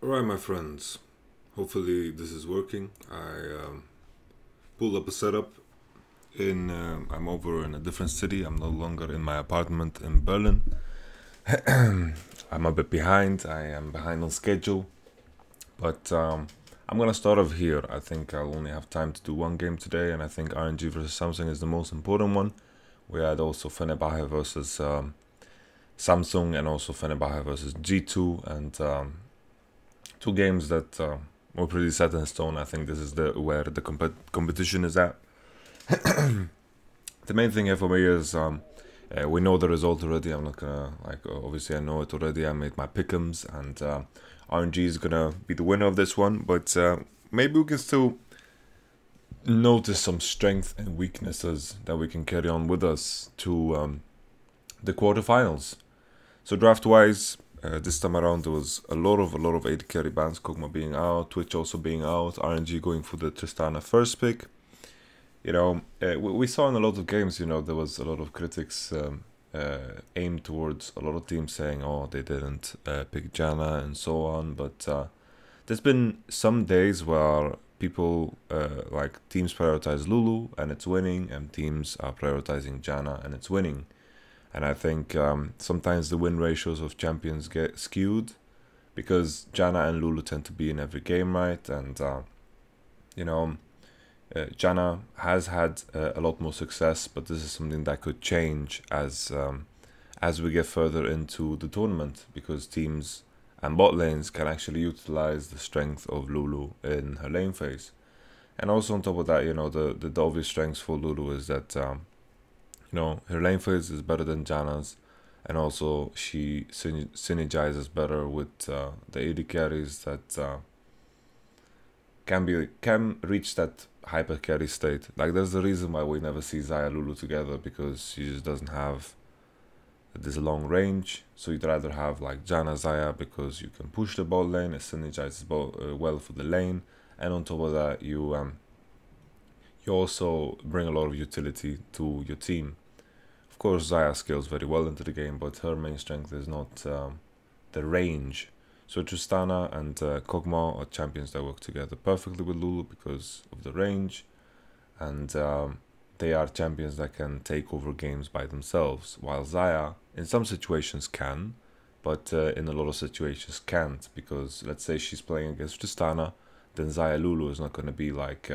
Alright, my friends. Hopefully, this is working. I pulled up a setup in. I'm over in a different city. I'm no longer in my apartment in Berlin. I'm a bit behind. I am behind on schedule. But I'm gonna start off here. I think I'll only have time to do one game today, and I think RNG versus Samsung is the most important one. We had also Fenerbahce versus Samsung, and also Fenerbahce versus G2, and two games that were pretty set in stone. I think this is where the competition is at. The main thing here for me is we know the result already. I'm not gonna obviously I know it already. I made my pick'ems, and RNG is gonna be the winner of this one. But maybe we can still notice some strength and weaknesses that we can carry on with us to the quarterfinals. So draft wise, this time around there was a lot of AD carry bans. Kog'Maw being out, Twitch also being out, RNG going for the Tristana first pick. We saw in a lot of games, there was a lot of critics aimed towards a lot of teams saying, oh, they didn't pick Janna and so on. But there's been some days where people teams prioritize Lulu and it's winning, and teams are prioritizing Janna and it's winning. And I think sometimes the win ratios of champions get skewed because Janna and Lulu tend to be in every game, right? And Janna has had a lot more success, but this is something that could change as we get further into the tournament, because teams and bot lanes can actually utilize the strength of Lulu in her lane phase. And also on top of that, the obvious strengths for Lulu is that her lane phase is better than Janna's, and also she synergizes better with the AD carries that can reach that hyper carry state. Like, there's the reason why we never see Xayah Lulu together, because she just doesn't have this long range. So you'd rather have like Janna Xayah, because you can push the bot lane, it synergizes well for the lane, and on top of that you also bring a lot of utility to your team. Of course, Xayah scales very well into the game, but her main strength is not the range. So Tristana and Kog'Maw are champions that work together perfectly with Lulu because of the range, and they are champions that can take over games by themselves, while Xayah in some situations can, but in a lot of situations can't, because let's say she's playing against Tristana, then Xayah Lulu is not going to be like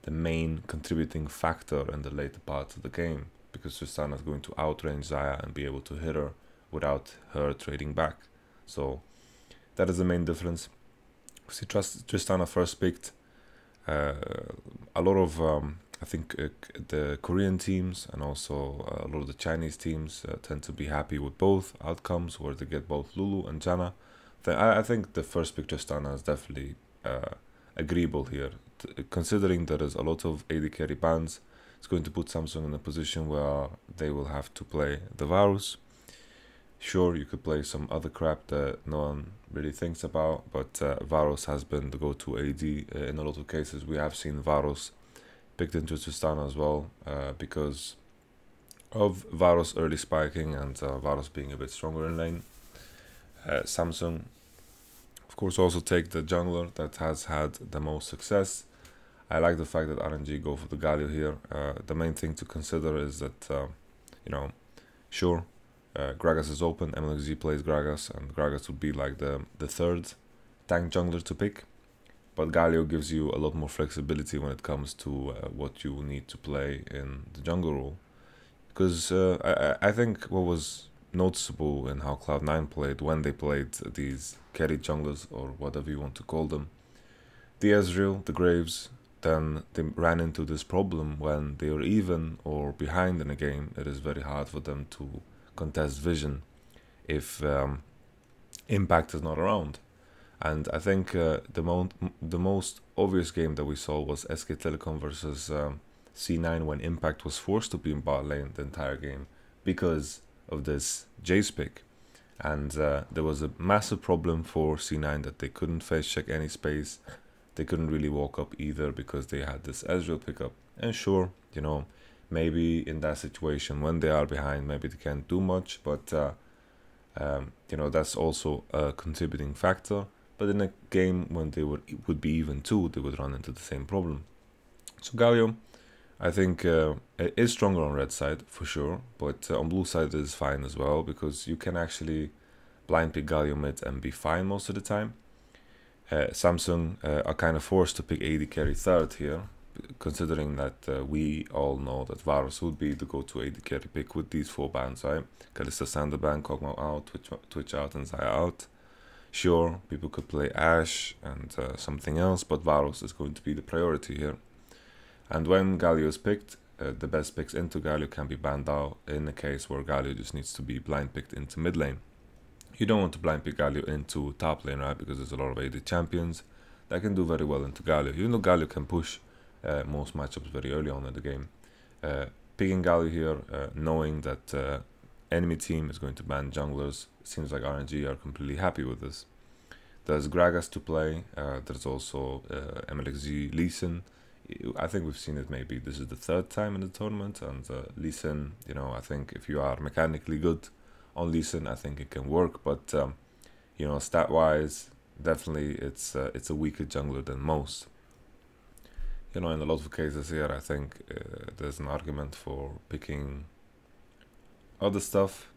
the main contributing factor in the later parts of the game, because Tristana is going to outrange Xayah and be able to hit her without her trading back. So that is the main difference. See, Tristana first picked a lot of I think the Korean teams and also a lot of the Chinese teams tend to be happy with both outcomes, where they get both Lulu and Janna. I think the first pick Tristana is definitely agreeable here, considering there is a lot of AD carry bans. It's going to put Samsung in a position where they will have to play the Varus. Sure, you could play some other crap that no one really thinks about, but Varus has been the go-to AD in a lot of cases. We have seen Varus picked into Tristana as well because of Varus early spiking and Varus being a bit stronger in lane. Samsung, of course, also take the jungler that has had the most success. I like the fact that RNG go for the Galio here. The main thing to consider is that, sure, Gragas is open, MLXG plays Gragas, and Gragas would be like the third tank jungler to pick. But Galio gives you a lot more flexibility when it comes to what you need to play in the jungle role. Because I think what was noticeable in how Cloud9 played when they played these carry junglers, or whatever you want to call them, the Ezreal, the Graves, then they ran into this problem when they are even or behind in a game. It is very hard for them to contest vision if impact is not around. And I think the most obvious game that we saw was SK Telecom versus C9, when impact was forced to be in bot lane the entire game because of this Jace pick. And there was a massive problem for C9 that they couldn't face check any space. They couldn't really walk up either because they had this Ezreal pickup. And sure, maybe in that situation when they are behind, maybe they can't do much, but that's also a contributing factor. but in a game when they would be even 2, they would run into the same problem. So Galio, I think, is stronger on red side for sure, but on blue side is fine as well, because you can actually blind pick Galio mid and be fine most of the time. Samsung are kind of forced to pick AD carry third here, considering that we all know that Varus would be the go-to AD carry pick with these 4 bans, right? Kalista Sander ban, Kog'Maw out, Twitch out, and Xayah out. Sure, people could play Ashe and something else, but Varus is going to be the priority here. And when Galio is picked, the best picks into Galio can be banned out in a case where Galio just needs to be blind picked into mid lane. You don't want to blind pick Galio into top lane, right? Because there's a lot of AD champions that can do very well into Galio. Even though Galio can push most matchups very early on in the game. Picking Galio here, knowing that enemy team is going to ban junglers, seems like RNG are completely happy with this. There's Gragas to play, there's also MLXG Lee Sin. I think we've seen it, maybe this is the 3rd time in the tournament, and Lee Sin, you know, I think if you are mechanically good on Lee Sin, I think it can work, but you know, stat wise, definitely it's a weaker jungler than most. You know, in a lot of cases here, I think there's an argument for picking other stuff,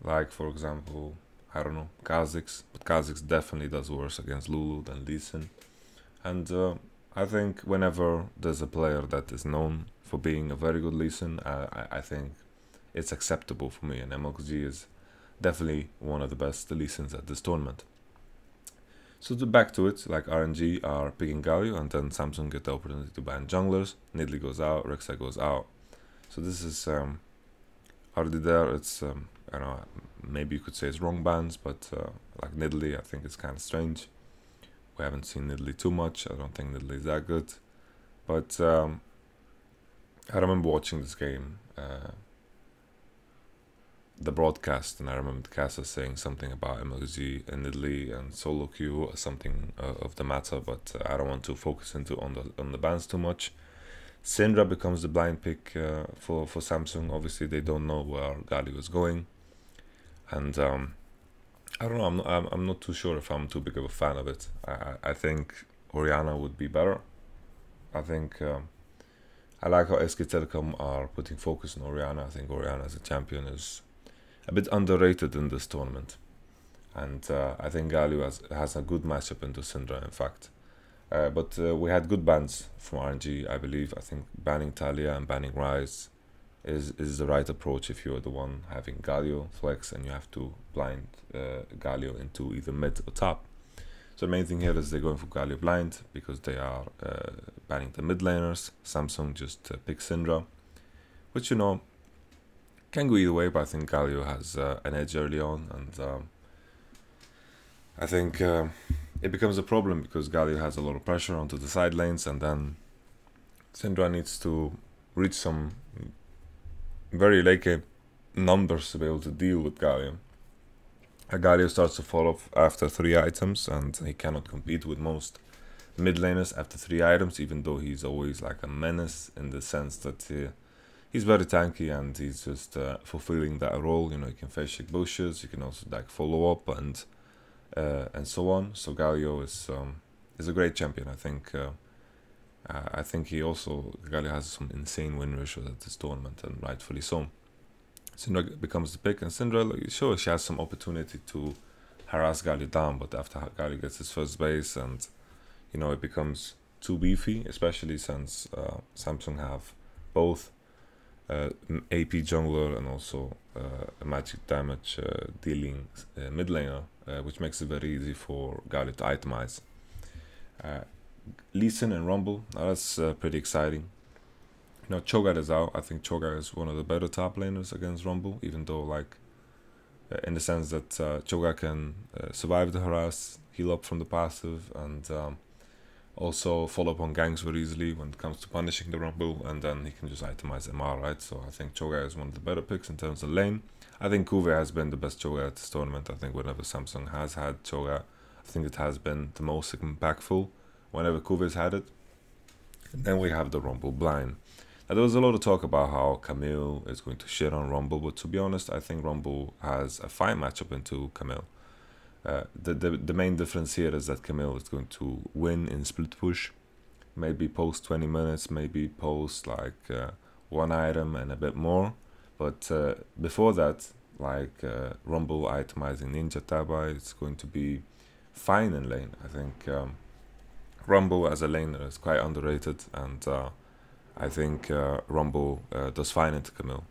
like for example, I don't know, Kha'Zix, but Kha'Zix definitely does worse against Lulu than Lee Sin. And I think whenever there's a player that is known for being a very good Lee Sin, I think it's acceptable for me, and MLXG is definitely one of the best Lee Sins at this tournament. So back to it, like RNG are picking Galio, and then Samsung get the opportunity to ban junglers. Nidalee goes out, Rek'Sai goes out. So this is already there. It's I don't know, maybe you could say it's wrong bans, but like Nidalee, I think it's kind of strange. We haven't seen Nidalee too much. I don't think Nidalee is that good. But I remember watching this game, the broadcast, and I remember the caster saying something about MLG and Nidalee and solo queue or something of the matter, but I don't want to focus on the bans too much. Syndra becomes the blind pick for Samsung. Obviously, they don't know where Galio is going, and I don't know. I'm not too sure if I'm too big of a fan of it. I think Orianna would be better. I think I like how SK Telecom are putting focus on Orianna. I think Orianna as a champion is a bit underrated in this tournament, and I think Galio has a good matchup into Syndra, in fact. But we had good bans from RNG, I believe. I think banning Talia and banning Ryze is the right approach if you're the one having Galio flex and you have to blind Galio into either mid or top. So the main thing here is they're going for Galio blind because they are banning the mid laners. Samsung just picks Syndra, which, you know, can go either way, but I think Galio has an edge early on, and I think it becomes a problem because Galio has a lot of pressure onto the side lanes, and then Syndra needs to reach some very late game numbers to be able to deal with Galio. Galio starts to fall off after 3 items, and he cannot compete with most mid laners after 3 items, even though he's always like a menace in the sense that he's very tanky and he's just fulfilling that role. You know, you can face shake bushes, you can also like follow up and so on. So Galio is a great champion. I think Galio has some insane win ratios at this tournament, and rightfully so. Syndra becomes the pick, and Syndra, like, sure, she has some opportunity to harass Galio down, but after Galio gets his first base, and you know, it becomes too beefy, especially since Samsung have both AP jungler and also a magic damage dealing mid laner, which makes it very easy for Galio to itemize. Lee Sin and Rumble, that's pretty exciting. You know, Cho'Gath is out. I think Cho'Gath is one of the better top laners against Rumble, even though, like, in the sense that Cho'Gath can survive the harass, heal up from the passive, and also follow up on ganks very easily when it comes to punishing the Rumble, and then he can just itemize MR, right? So I think Cho'Gath is one of the better picks in terms of lane. I think Kuve has been the best Cho'Gath at this tournament. I think whenever Samsung has had Cho'Gath, I think it has been the most impactful whenever Kuve's had it. And then we have the Rumble blind. Now, there was a lot of talk about how Camille is going to shit on Rumble, but to be honest, I think Rumble has a fine matchup into Camille. The main difference here is that Camille is going to win in split push, maybe post 20 minutes, maybe post like one item and a bit more. But before that, like Rumble itemizing Ninja Taba, it's going to be fine in lane. I think Rumble as a laner is quite underrated, and I think Rumble does fine into Camille.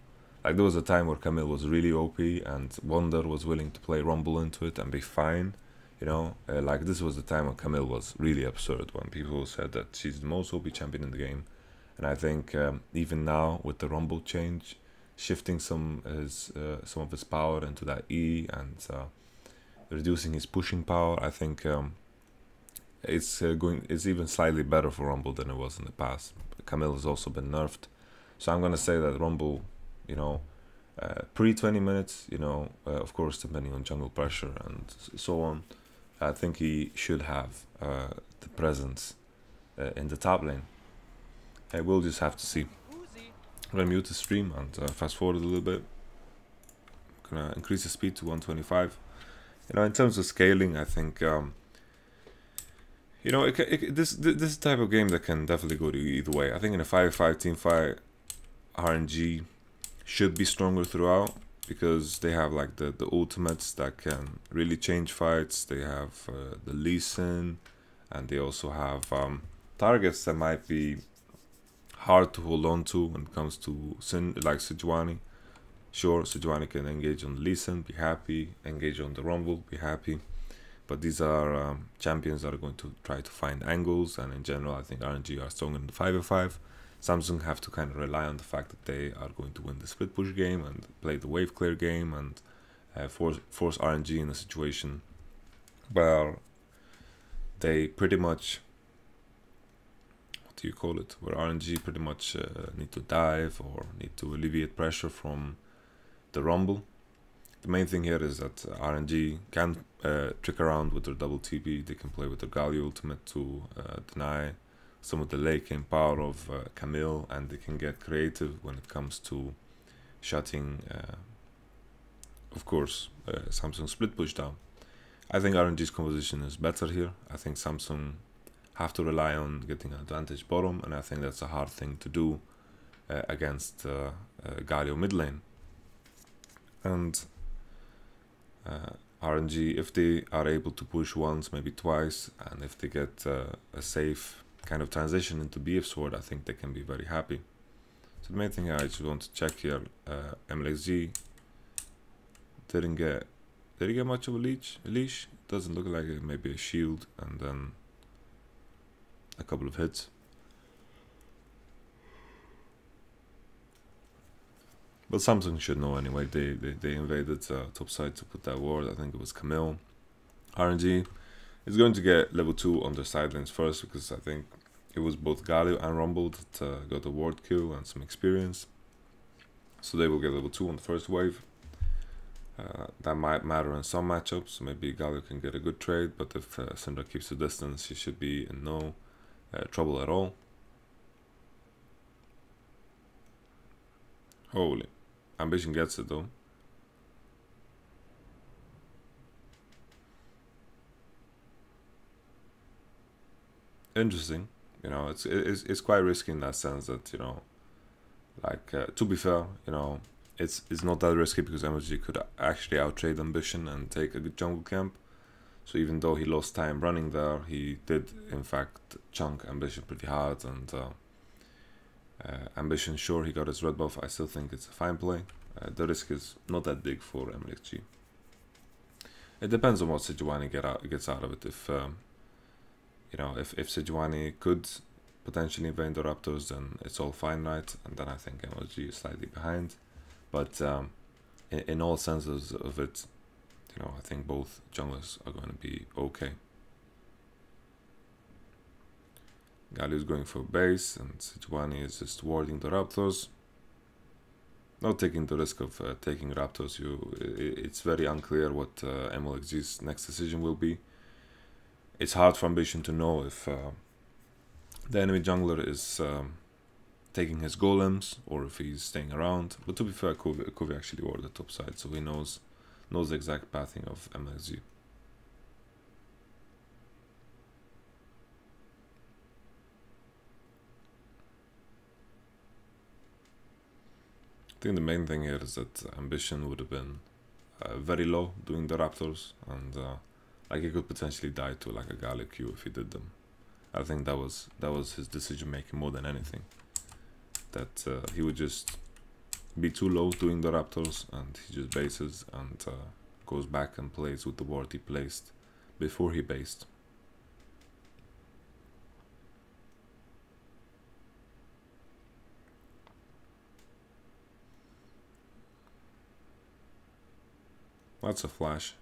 Like there was a time where Camille was really OP and Wonder was willing to play Rumble into it and be fine. You know, like this was the time when Camille was really absurd, when people said that she's the most OP champion in the game. And I think even now with the Rumble change, shifting some of his power into that E and reducing his pushing power, I think it's even slightly better for Rumble than it was in the past. Camille has also been nerfed, so I'm gonna say that Rumble, you know, pre 20 minutes, you know, of course depending on jungle pressure and so on, I think he should have the presence in the top lane. We'll just have to see. I'm gonna mute the stream and fast forward a little bit. I'm gonna increase the speed to 125. You know, in terms of scaling, I think you know, this type of game that can definitely go to either way. I think in a 5v5 team fight, RNG should be stronger throughout because they have like the ultimates that can really change fights. They have the Lee Sin, and they also have targets that might be hard to hold on to when it comes to Sin, like Sejuani. Sure, Sejuani can engage on the Lee Sin, be happy, engage on the Rumble, be happy. But these are champions that are going to try to find angles, and in general I think RNG are stronger in the 5v5. Samsung have to kind of rely on the fact that they are going to win the split push game and play the wave clear game and force RNG in a situation where they pretty much, what do you call it, where RNG pretty much need to dive or need to alleviate pressure from the Rumble. The main thing here is that RNG can trick around with their double TP. They can play with their Galio ultimate to deny some of the late game power of Camille, and they can get creative when it comes to shutting, of course, Samsung split push down. I think RNG's composition is better here. I think Samsung have to rely on getting an advantage bottom, and I think that's a hard thing to do against Galio mid lane. And RNG, if they are able to push once, maybe twice, and if they get a safe kind of transition into BF Sword, I think they can be very happy. So the main thing I just want to check here, MLXG did he get much of a leash? It doesn't look like it. Maybe a shield and then a couple of hits. But Samsung should know anyway. They invaded top side to put that ward. I think it was Camille. RNG is going to get level 2 on the side lanes first, because I think it was both Galio and Rumble that got a ward kill and some experience. So they will get level 2 on the first wave. That might matter in some matchups. Maybe Galio can get a good trade, but if Syndra keeps the distance, he should be in no trouble at all. Holy. Ambition gets it though. Interesting. You know, it's quite risky in that sense that, you know, like to be fair, you know, it's not that risky because MSG could actually outtrade Ambition and take a good jungle camp. So even though he lost time running there, he did in fact chunk Ambition pretty hard, and Ambition, sure, he got his red buff. I still think it's a fine play. The risk is not that big for MLXG. It depends on what Sejuani gets out of it. If you know, if Sejuani could potentially invade the Raptors, then it's all fine, right? And then I think MLG is slightly behind. But in all senses of it, you know, I think both junglers are going to be okay. Galio is going for base, and Sejuani is just warding the Raptors. Not taking the risk of taking Raptors. It's very unclear what MLXG's next decision will be. It's hard for Ambition to know if the enemy jungler is taking his golems or if he's staying around. But to be fair, Kovi actually warded the top side, so he knows the exact pathing of MLXG. think the main thing here is that Ambition would have been very low doing the Raptors, and like he could potentially die to like a Galio Q if he did them. I think that was his decision making more than anything. That he would just be too low doing the Raptors, and he just bases and goes back and plays with the ward he placed before he based. That's a flash.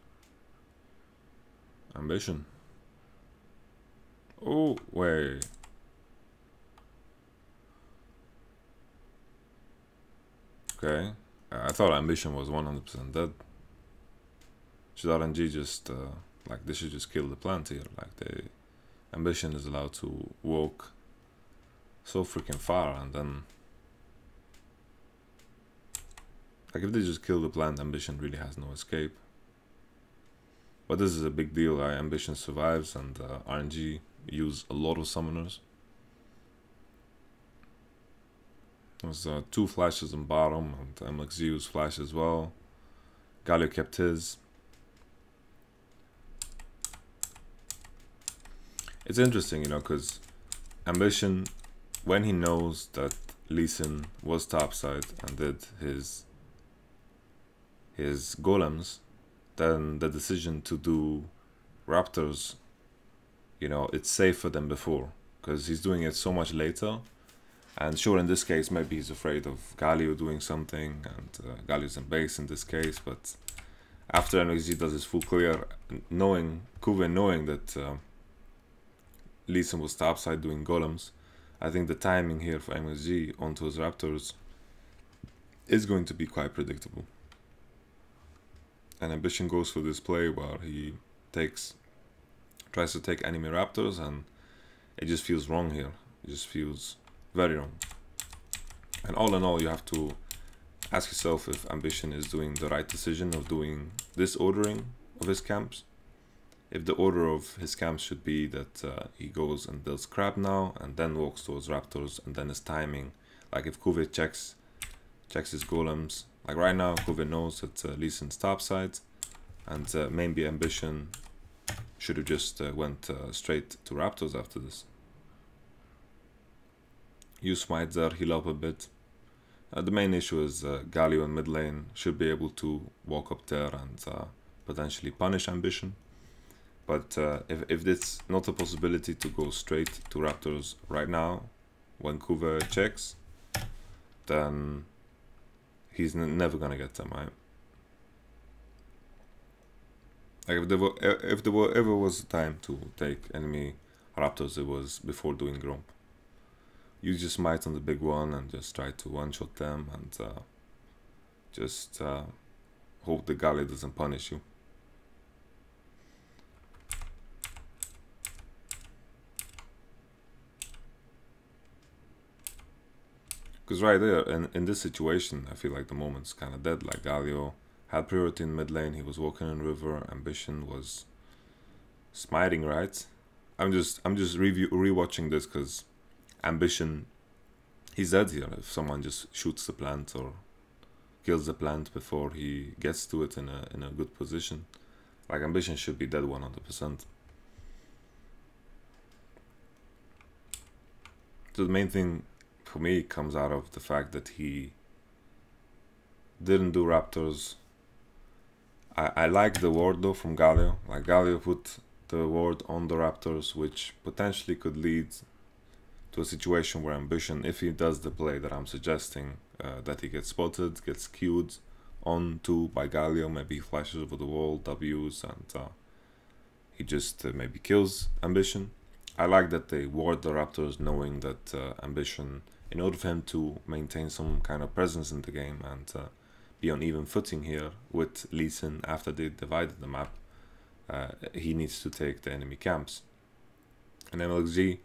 Ambition. Oh, wait. Okay. I thought Ambition was 100% dead. Should RNG just, like, they should just kill the plant here. Like, Ambition is allowed to walk so freaking far, and then... Like, if they just kill the plant, Ambition really has no escape. But this is a big deal. Ambition survives, and RNG use a lot of summoners. There's 2 flashes on bottom, and MLXG used flash as well. Galio kept his. It's interesting, you know, because Ambition, when he knows that Lee Sin was topside and did his golems, then the decision to do Raptors, you know, it's safer than before, because he's doing it so much later. And sure, in this case, maybe he's afraid of Galio doing something, and Galio's in base in this case, but after MLXG does his full clear, knowing that Lee Sin was topside doing golems, I think the timing here for MLXG onto his Raptors is going to be quite predictable. And Ambition goes for this play where he tries to take enemy Raptors, and it just feels wrong here. It just feels very wrong. And all in all, you have to ask yourself if Ambition is doing the right decision of doing this ordering of his camps. If the order of his camps should be that he goes and builds Crab now, and then walks towards Raptors, and then his timing. Like if Kuve checks his golems. Like right now, Kuve knows that Lee Sin's topside, and maybe Ambition should have just went straight to Raptors after this. Use Smite there, heal up a bit. The main issue is Galio in mid lane should be able to walk up there and potentially punish Ambition. But if it's not a possibility to go straight to Raptors right now, when Kuve checks, then he's never gonna get them, right? Like if there ever was a time to take enemy Raptors, it was before doing Gromp. You just smite on the big one and just try to one-shot them, and just hope the Galio doesn't punish you. Because right there, in this situation, I feel like the moment's kind of dead. Like Galio had priority in mid lane, he was walking in river, Ambition was smiting, right? I'm just rewatching this because Ambition, he's dead here if someone just shoots the plant or kills the plant before he gets to it in a good position. Like Ambition should be dead 100%. So the main thing for me comes out of the fact that he didn't do Raptors. I like the ward though from Galio. Like Galio put the ward on the Raptors, which potentially could lead to a situation where Ambition, if he does the play that I'm suggesting, that he gets spotted, gets queued onto by Galio, maybe he flashes over the wall, W's, and he just maybe kills Ambition. I like that they ward the Raptors knowing that Ambition, in order for him to maintain some kind of presence in the game and be on even footing here with Lee Sin after they divided the map, he needs to take the enemy camps. And MLXG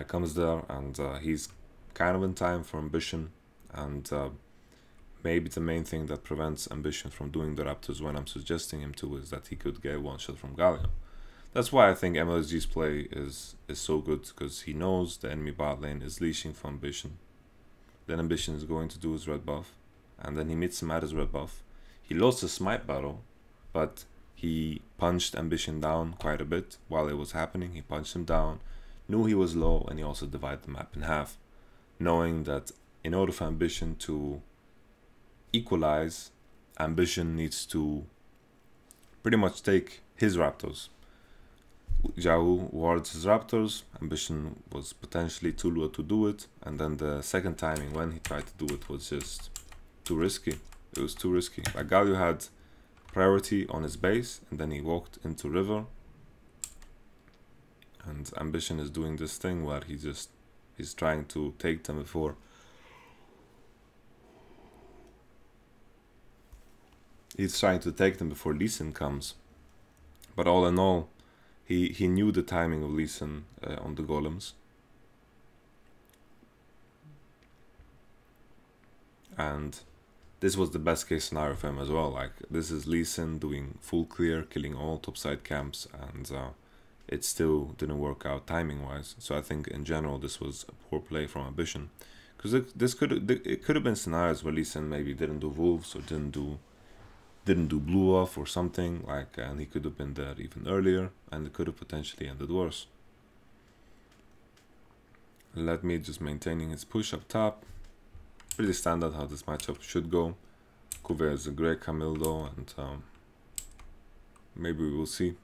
comes there, and he's kind of in time for Ambition, and maybe the main thing that prevents Ambition from doing the Raptors when I'm suggesting him to is that he could get one shot from Galio. That's why I think MLXG's play is so good, because he knows the enemy bot lane is leashing for Ambition. Then Ambition is going to do his red buff, and then he meets him at his red buff. He lost the smite battle, but he punched Ambition down quite a bit while it was happening. He punched him down, knew he was low, and he also divided the map in half, knowing that in order for Ambition to equalize, Ambition needs to pretty much take his Raptors. Xiaohu wards his Raptors, Ambition was potentially too low to do it, and then the second timing when he tried to do it was just too risky. It was too risky. Like Galio had priority on his base, and then he walked into river, and Ambition is doing this thing where he's trying to take them before Lee Sin comes. But all in all, he knew the timing of Lee Sin on the golems, and this was the best case scenario for him as well. Like, this is Lee Sin doing full clear, killing all topside camps, and it still didn't work out timing wise. So I think in general this was a poor play from Ambition, because it could have been scenarios where Lee Sin maybe didn't do wolves or didn't do blue off or something, like, and he could have been there even earlier, and it could have potentially ended worse. Let me just maintaining his push up top. Pretty standard how this matchup should go. Kuvia is a great Camille though, and maybe we will see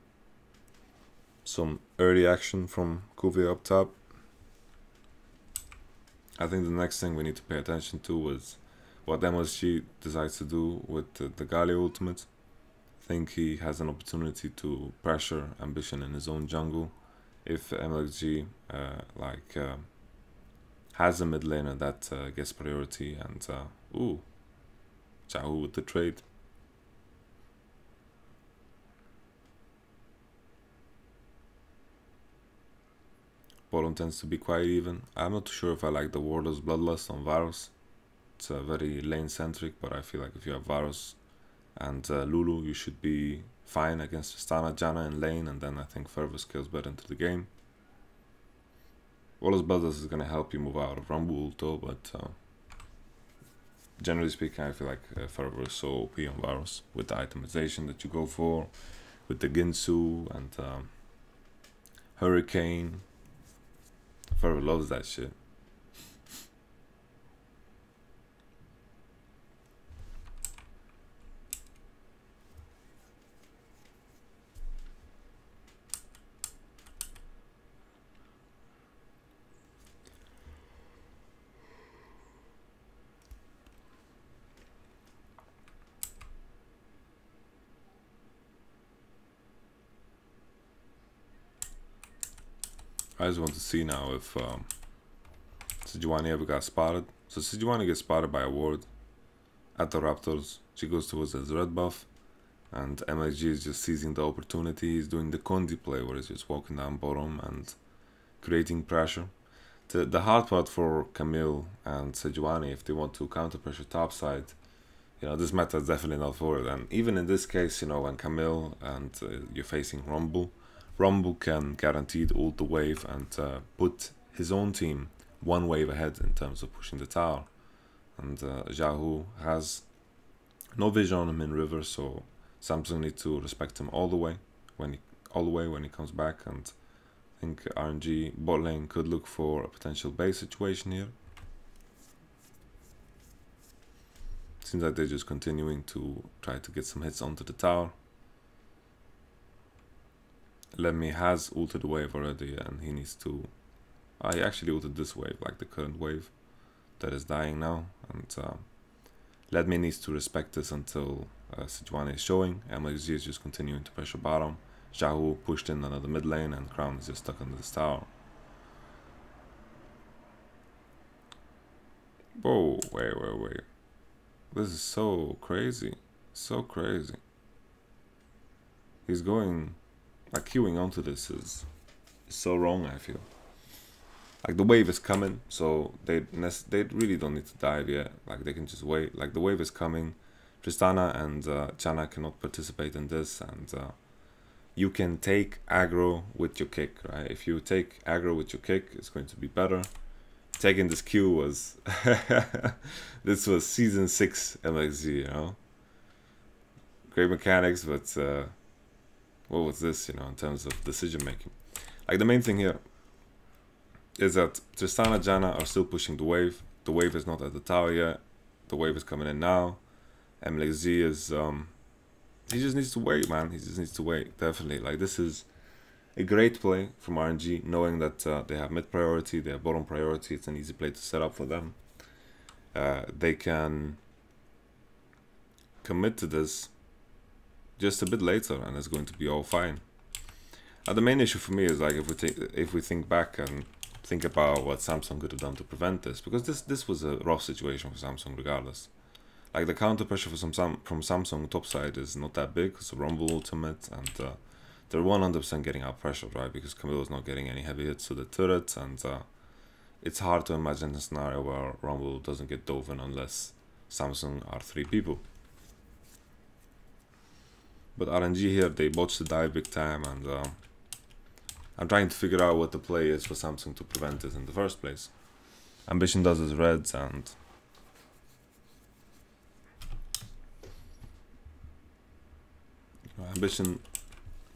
some early action from Kuvia up top. I think the next thing we need to pay attention to is what MSG decides to do with the Galio ultimate. I think he has an opportunity to pressure Ambition in his own jungle if MSG has a mid laner that gets priority, and ooh, Xiaohu with the trade. Bottom tends to be quite even. I'm not too sure if I like the Warlord's Bloodlust on Varus. It's very lane centric, but I feel like if you have Varus and Lulu, you should be fine against Tristana, Janna in lane, and then I think Fervor scales better into the game. Warlord's Bloodlust is going to help you move out of Rumble Ulto, but generally speaking, I feel like Fervor is so OP on Varus with the itemization that you go for, with the Ginsu and Hurricane. Fervor loves that shit. I just want to see now if Sejuani ever got spotted. So Sejuani gets spotted by a ward at the Raptors. She goes towards his red buff, and MSG is just seizing the opportunity. He's doing the Kondi play where he's just walking down bottom and creating pressure. The hard part for Camille and Sejuani, if they want to counter pressure topside, you know, this meta is definitely not for it. And even in this case, you know, when Camille and you're facing Rumble can guaranteed ult the wave and put his own team one wave ahead in terms of pushing the tower. And Xiaohu has no vision on him in river, so Samsung need to respect him all the way when he comes back. And I think RNG bot lane could look for a potential base situation here. Seems like they're just continuing to try to get some hits onto the tower. Lemmy has ulted the wave already, and he needs to... he actually ulted this wave, like the current wave that is dying now. And Lemmy needs to respect this until Sejuani is showing. MXG is just continuing to pressure bottom. Xiaohu pushed in another mid lane, and Crown is just stuck under this tower. Whoa, wait. This is so crazy. So crazy. He's going... like, queuing onto this is so wrong, I feel. Like, the wave is coming, so they really don't need to dive yet. Like, they can just wait. Like, the wave is coming. Tristana and Janna cannot participate in this, and you can take aggro with your kick, right? If you take aggro with your kick, it's going to be better. taking this Q was this was season 6 MXG, you know. Great mechanics, but what was this, you know, in terms of decision making? Like the main thing here is that Tristana, Janna are still pushing the wave. The wave is not at the tower yet. The wave is coming in now. MXG is he just needs to wait, man. He just needs to wait, definitely. Like this is a great play from RNG, knowing that they have mid priority, they have bottom priority. It's an easy play to set up for them. They can commit to this just a bit later, and it's going to be all fine. The main issue for me is like if we think back and think about what Samsung could have done to prevent this, because this was a rough situation for Samsung regardless. Like the counter pressure from Samsung topside is not that big. It's a Rumble ultimate, and they're 100% getting out pressured, right? Because Camilo's not getting any heavy hits to the turret, and it's hard to imagine a scenario where Rumble doesn't get dove in unless Samsung are 3 people. But RNG here, they botched the dive big time, and I'm trying to figure out what the play is for Samsung to prevent it in the first place. Ambition does his reds, and Ambition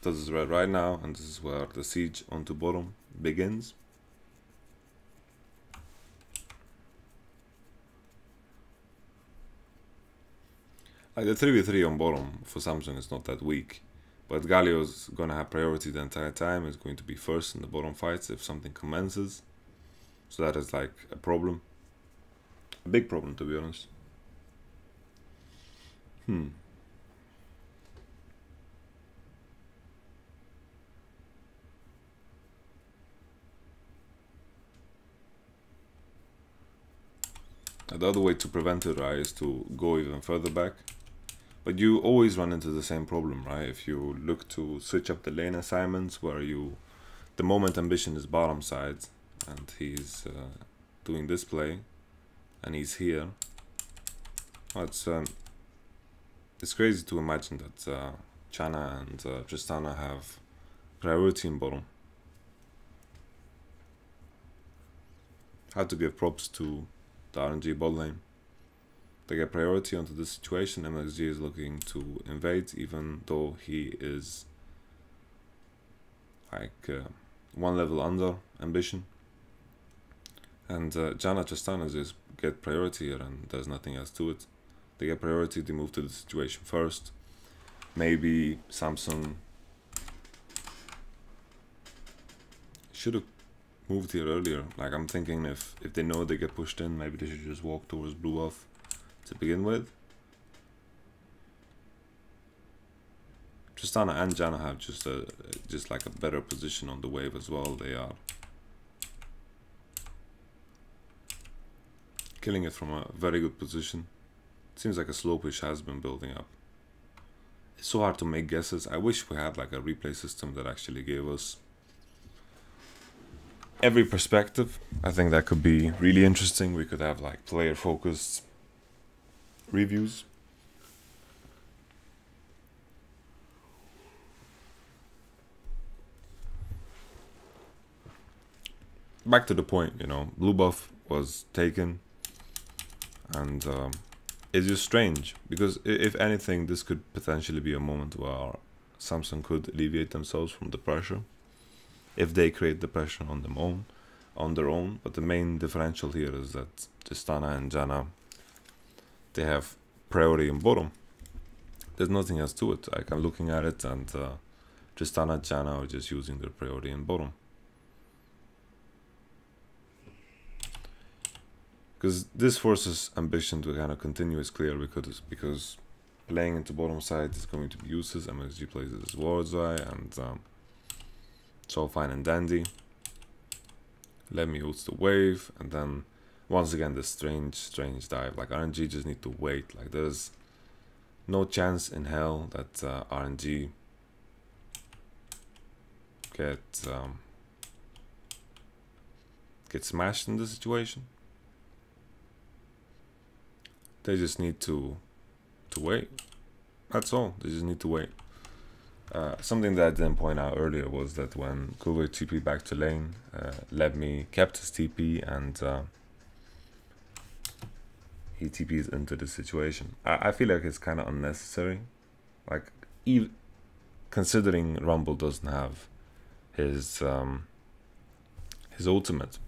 does his red right now, and this is where the siege onto bottom begins. Like the 3v3 on bottom for Samsung is not that weak, but Galio's gonna have priority the entire time. He's going to be first in the bottom fights if something commences. So that is like a problem. A big problem, to be honest. The other way to prevent it, right, is to go even further back. But you always run into the same problem, right? If you look to switch up the lane assignments, where the moment Ambition is bottom side, and he's doing this play, and he's here. Well, it's crazy to imagine that Channa and Tristana have priority in bottom. Had to give props to the RNG bot lane. They get priority onto this situation. MXG is looking to invade, even though he is like 1 level under Ambition. And Janna Tristana just get priority here, and there's nothing else to it. They get priority, they move to the situation first. Maybe Samsung should have moved here earlier. Like I'm thinking if they know they get pushed in, maybe they should just walk towards blue buff to begin with. Tristana and Janna have just like a better position on the wave as well. They are killing it from a very good position. Seems like a slow push has been building up. It's so hard to make guesses. I wish we had like a replay system that actually gave us every perspective. I think that could be really interesting. We could have like player focused reviews. Back to the point, you know, blue buff was taken, and it's just strange because if anything, this could potentially be a moment where Samsung could alleviate themselves from the pressure if they create the pressure on their own. But the main differential here is that Tristana and Janna, they have priority in bottom. There's nothing else to it. Like I'm looking at it, and Tristana and Janna are just using their priority in bottom. Because this forces Ambition to kind of continue his clear, because playing into bottom side is going to be useless. MXG plays it as wards, right, and it's all fine and dandy. Let me ult the wave, and then once again this strange dive. Like RNG just need to wait. Like there's no chance in hell that RNG get smashed in this situation. They just need to wait. That's all. They just need to wait. Something that I didn't point out earlier was that when Kuwait TP back to lane, Lebmi kept his TP and he TPs into the situation. I feel like it's kind of unnecessary. Like, even considering Rumble doesn't have his ultimate.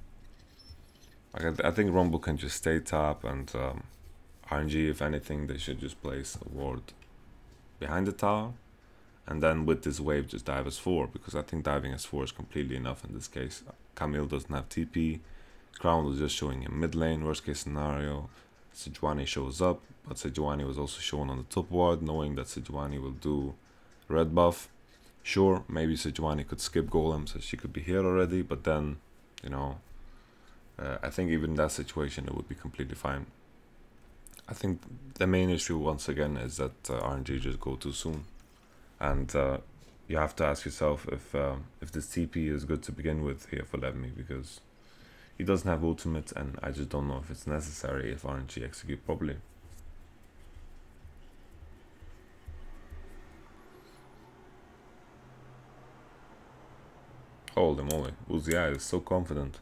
Like, I think Rumble can just stay top, and RNG, if anything, they should just place a ward behind the tower, and then with this wave just dive as 4, because I think diving as 4 is completely enough in this case. Camille doesn't have TP, Crown was just showing in mid lane, worst case scenario. Sejuani shows up, but Sejuani was also shown on the top ward, knowing that Sejuani will do red buff. Sure, maybe Sejuani could skip Golem, so she could be here already, but then, you know, I think even in that situation it would be completely fine. I think the main issue once again is that RNG just go too soon, and you have to ask yourself if this TP is good to begin with here for Lebmi, because he doesn't have ultimate, and I just don't know if it's necessary if RNG execute properly. Holy moly, Uzi is so confident.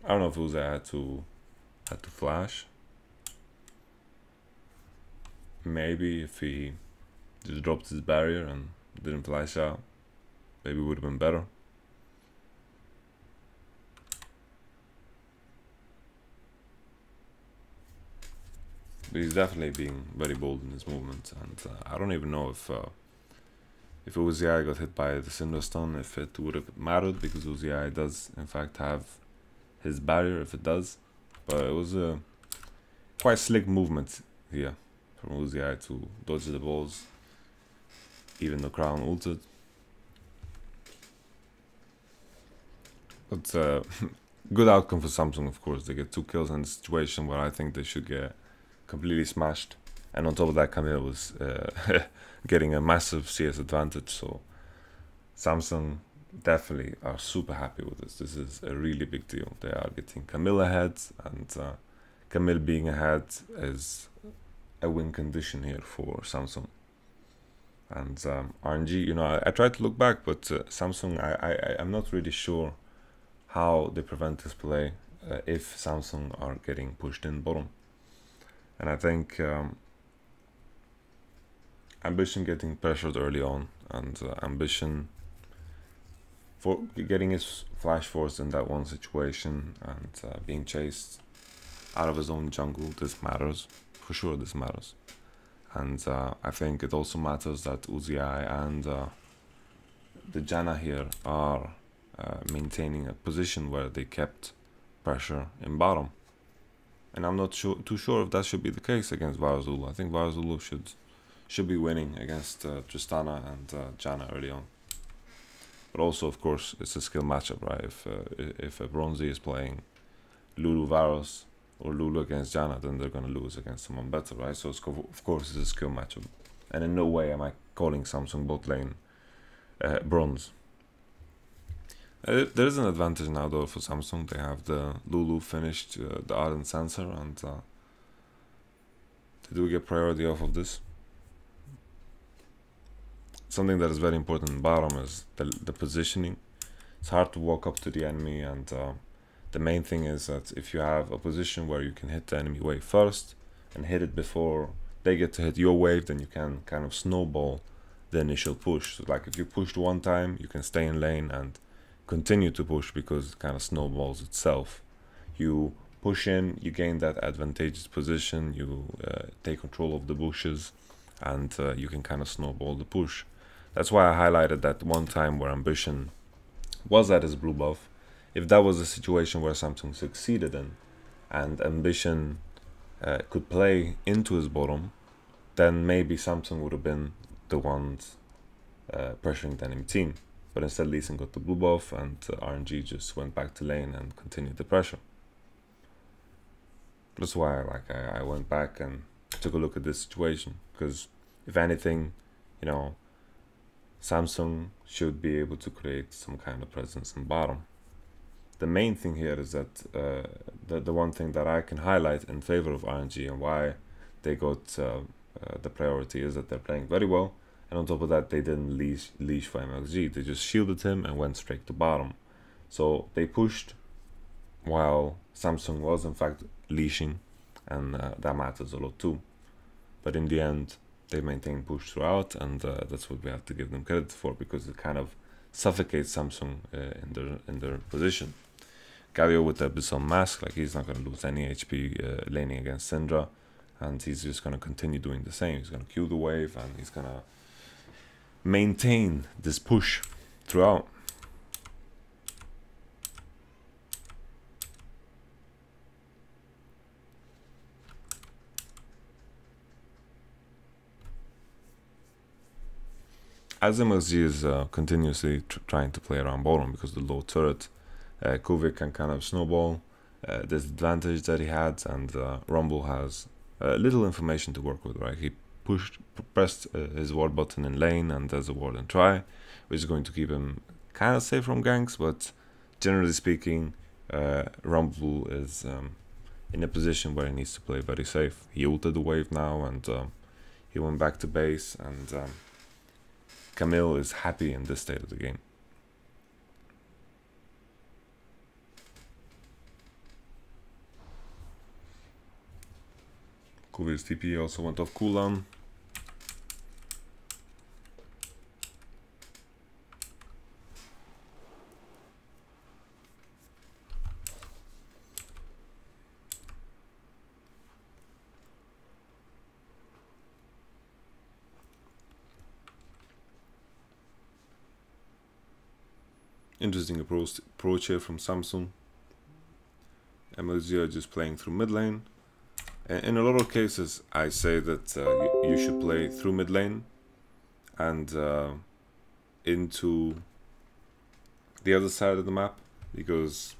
I don't know if Uzi had to flash. Maybe if he just dropped his barrier and didn't flash out, maybe it would have been better. But he's definitely being very bold in his movement, and I don't even know if Uzi got hit by the Cinder Stone, if it would have mattered, because Uzi does in fact have his barrier if it does. But it was a quite slick movement here from Uzi to dodge the balls, even the Crown ulted. But good outcome for Samsung, of course. They get 2 kills in a situation where I think they should get completely smashed. And on top of that, Camille was getting a massive CS advantage. So Samsung definitely are super happy with this. This is a really big deal. They are getting Camille ahead, and Camille being ahead is a win condition here for Samsung. And RNG, you know, I tried to look back, but Samsung, I'm not really sure how they prevent this play if Samsung are getting pushed in bottom. And I think Ambition getting pressured early on, and Ambition for getting his flash force in that one situation, and being chased out of his own jungle, this matters. For sure this matters. And I think it also matters that Uzi and the Janna here are maintaining a position where they kept pressure in bottom. And I'm not too sure if that should be the case against Varazulu. I think Varazulu should be winning against Tristana and Janna early on. But also, of course, it's a skill matchup, right? If a Bronzy is playing Lulu Varos or Lulu against Janna, then they're gonna lose against someone better, right? So of course it's a skill matchup. And in no way am I calling Samsung bot lane bronze. There is an advantage now though for Samsung. They have the Lulu finished, the Ardent Sensor, and they do get priority off of this. Something that is very important in bottom is the positioning. It's hard to walk up to the enemy, and the main thing is that if you have a position where you can hit the enemy wave first and hit it before they get to hit your wave, then you can kind of snowball the initial push. So like if you pushed one time, you can stay in lane and continue to push because it kind of snowballs itself. You push in, you gain that advantageous position, you take control of the bushes, and you can kind of snowball the push. That's why I highlighted that one time where Ambition was at his blue buff. If that was a situation where Samsung succeeded in, and Ambition could play into his bottom, then maybe Samsung would have been the ones pressuring the enemy team. But instead, Lee Sin got the blue buff, and RNG just went back to lane and continued the pressure. That's why I went back and took a look at this situation, because if anything, you know, Samsung should be able to create some kind of presence in bottom. The main thing here is that the one thing that I can highlight in favor of RNG and why they got the priority is that they're playing very well, and on top of that, they didn't leash for MXG. They just shielded him and went straight to bottom. So they pushed while Samsung was in fact leashing, and that matters a lot too. But in the end, they maintained push throughout, and that's what we have to give them credit for, because it kind of suffocates Samsung in their position. Galio with the Abyssal Mask, like he's not going to lose any HP laning against Syndra, and he's just going to continue doing the same. He's going to Q the wave, and he's going to maintain this push throughout. As MSG is continuously trying to play around bottom because the low turret, Kuvik can kind of snowball this advantage that he had, and Rumble has little information to work with, right? He pressed his ward button in lane and does a ward and try, which is going to keep him kind of safe from ganks, but generally speaking, Rumble is in a position where he needs to play very safe. He ulted the wave now, and he went back to base, and Camille is happy in this state of the game. Kuvik's TP also went off cooldown. Interesting approach here from Samsung. MLG are just playing through mid lane. In a lot of cases, I say that you should play through mid lane and into the other side of the map, because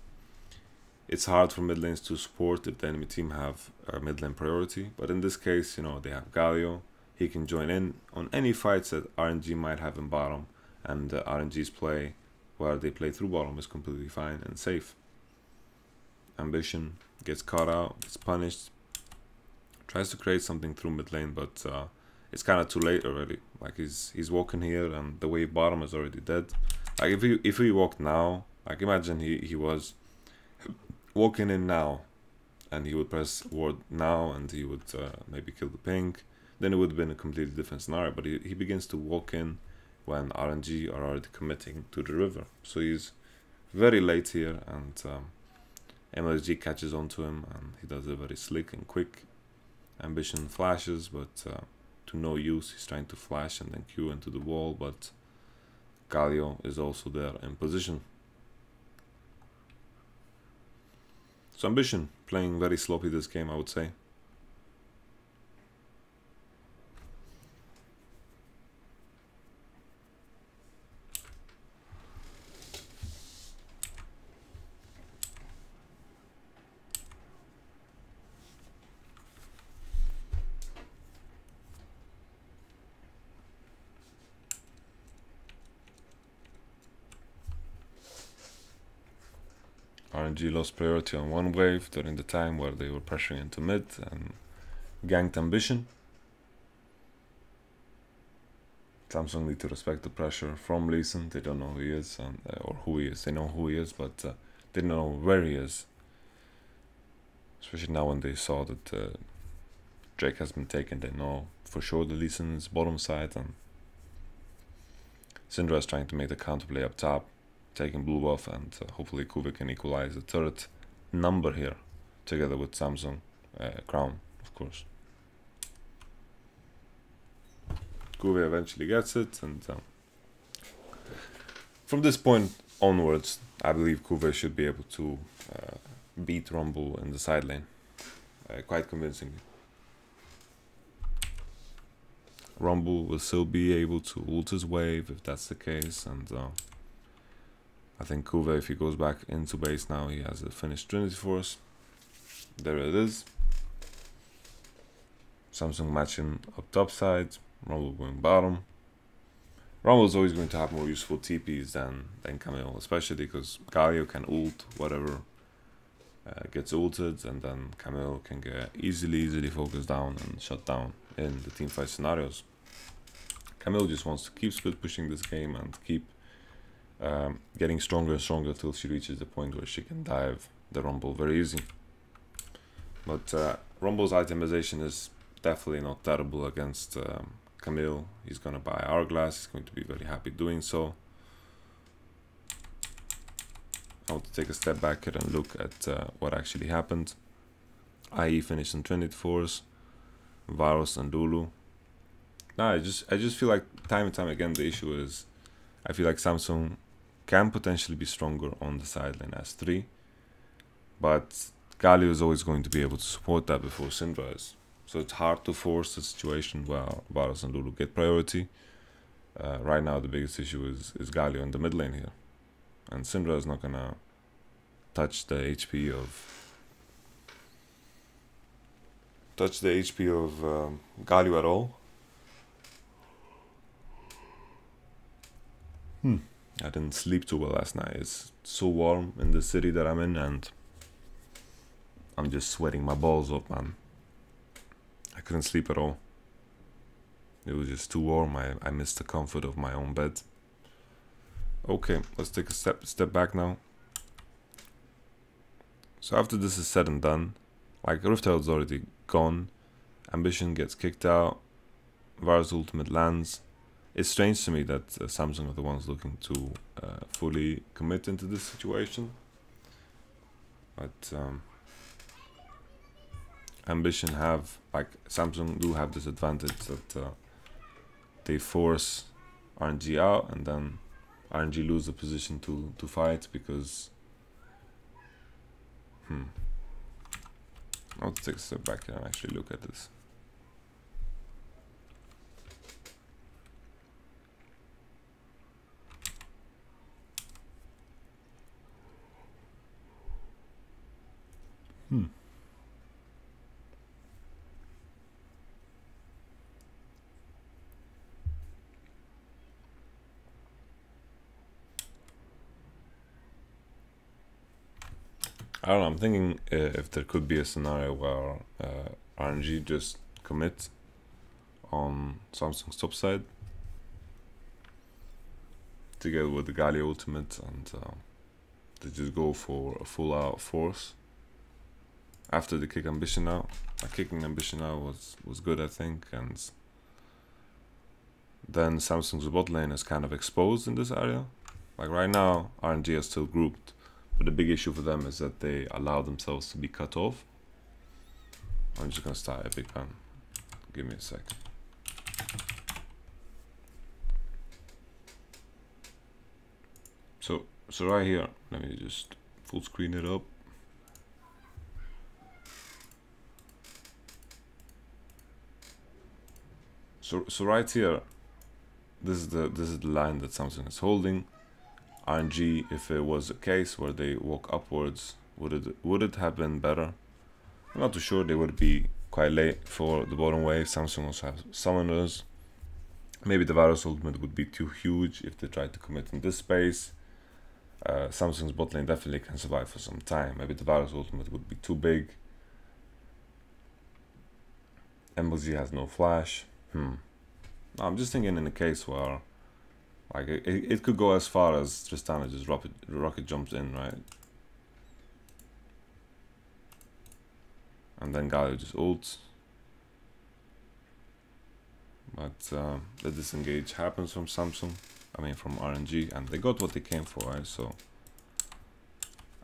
it's hard for mid lanes to support if the enemy team have mid lane priority. But in this case, you know, they have Galio. He can join in on any fights that RNG might have in bottom, and RNG's play where they play through bottom is completely fine and safe. Ambition gets caught out, gets punished, tries to create something through mid lane, but it's kind of too late already. Like he's walking here, and the wave bottom is already dead. Like if he walked now, like imagine he was walking in now, and he would press ward now, and he would maybe kill the pink, then it would have been a completely different scenario. But he begins to walk in when RNG are already committing to the river. So he's very late here, and MSG catches onto him, and he does it very slick and quick. Ambition flashes, but to no use. He's trying to flash and then Q into the wall, but Galio is also there in position. So Ambition playing very sloppy this game, I would say. RNG lost priority on one wave during the time where they were pressuring into mid and ganked Ambition. Samsung need to respect the pressure from Lee Sin. They don't know who he is, and, or who he is. They know who he is, but they don't know where he is. Especially now when they saw that Drake has been taken, they know for sure the Lee Sin is bottom side, and Syndra is trying to make the counterplay up top, taking blue buff, and hopefully Kuvik can equalize the turret number here, together with Samsung Crown, of course. Kuvik eventually gets it, and from this point onwards, I believe Kuvik should be able to beat Rumble in the side lane quite convincingly. Rumble will still be able to ult his wave if that's the case, and I think Kuvik, if he goes back into base now, he has a finished Trinity Force. There it is. Samsung matching up top side, Rumble going bottom. Rumble is always going to have more useful TPs than Camille, especially because Galio can ult whatever gets ulted, and then Camille can get easily focused down and shut down in the teamfight scenarios. Camille just wants to keep split pushing this game and keep getting stronger and stronger till she reaches the point where she can dive the Rumble very easy. But Rumble's itemization is definitely not terrible against Camille. He's gonna buy Hourglass, he's going to be very happy doing so. I want to take a step back here and look at what actually happened. IE finished in Trinity Force, Varus and Lulu. Nah, I just feel like time and time again the issue is I feel like Samsung can potentially be stronger on the side lane as 3, but Galio is always going to be able to support that before Syndra is. So it's hard to force a situation where Varus and Lulu get priority. Right now the biggest issue is Galio in the mid lane here. And Syndra is not gonna touch the HP of Galio at all. I didn't sleep too well last night. It's so warm in the city that I'm in, and I'm just sweating my balls off, man. I couldn't sleep at all. It was just too warm. I missed the comfort of my own bed. Okay, let's take a step back now. So after this is said and done, like Rift Herald's already gone, Ambition gets kicked out, Varus ultimate lands. It's strange to me that Samsung are the ones looking to fully commit into this situation. But Ambition have, like Samsung do have this advantage that they force RNG out and then RNG lose the position to fight because I'll take a step back here and actually look at this. I don't know, I'm thinking if there could be a scenario where RNG just commit on Samsung's top side together with the Galio ultimate and they just go for a full out force after they kick Ambition out. Kicking Ambition out was good, I think, and then Samsung's bot lane is kind of exposed in this area. Like right now RNG is still grouped, but the big issue for them is that they allow themselves to be cut off. I'm just gonna start Epic Ban. Give me a second. So right here, let me just full screen it up. So right here, this is the line that Samsung is holding. RNG, if it was a case where they walk upwards, would it have been better? I'm not too sure. They would be quite late for the bottom wave. Samsung also has summoners. Maybe the Varus ultimate would be too huge if they tried to commit in this space. Samsung's bot lane definitely can survive for some time. Maybe the Varus ultimate would be too big. MLG has no flash. I'm just thinking in a case where like it could go as far as Tristana just rocket jumps in, right? And then Galio just ults. But the disengage happens from Samsung. I mean from RNG, and they got what they came for, right? So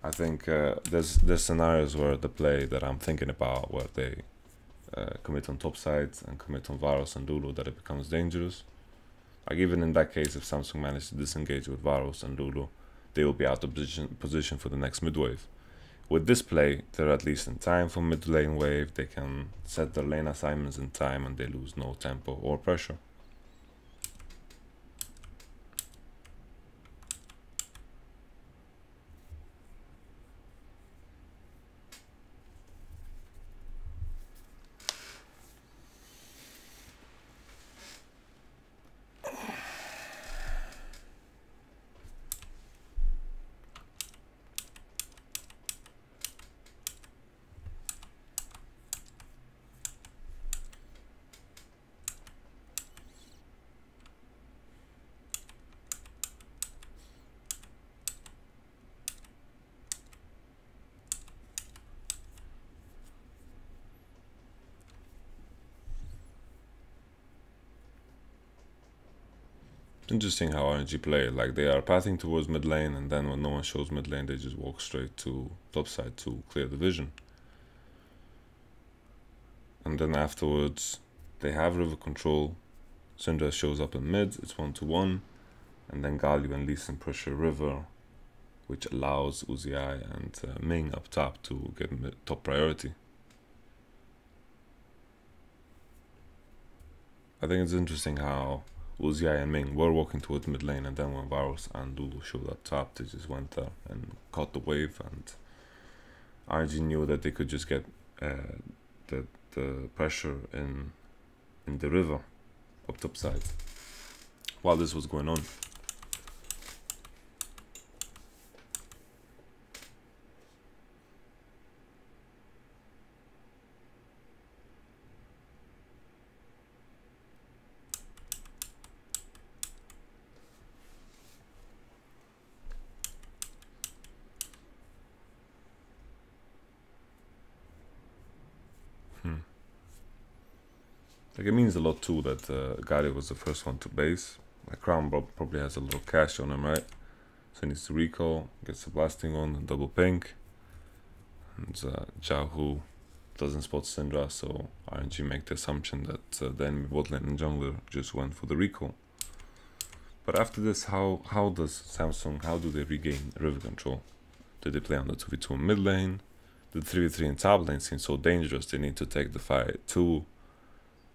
I think there's scenarios where the play that I'm thinking about where they commit on top sides and commit on Varus and Lulu, that it becomes dangerous. Like even in that case, if Samsung managed to disengage with Varus and Lulu, they will be out of position for the next mid wave. With this play, they're at least in time for mid lane wave. They can set their lane assignments in time and they lose no tempo or pressure. interesting how RNG play. Like they are pathing towards mid lane, and then when no one shows mid lane, they just walk straight to top side to clear the vision. And then afterwards, they have river control. Syndra shows up in mid, it's 1-1, and then Galio and Lee Sin push a river, which allows Uziai and Ming up top to get top priority. I think it's interesting how Uziai and Ming were walking towards mid lane, and then when Varus and Lulu showed up top, they just went there and caught the wave, and RNG knew that they could just get the pressure in the river up top side while this was going on. Like it means a lot too that Galio was the first one to base. Like Crown probably has a little cash on him, right? So he needs to recall, gets the blasting on, and double pink. And Jahu doesn't spot Syndra, so RNG make the assumption that the enemy bot lane and jungler just went for the recall. But after this, how does Samsung, how do they regain river control? Do they play on the 2v2 in mid lane? The 3v3 in top lane seems so dangerous, they need to take the fight to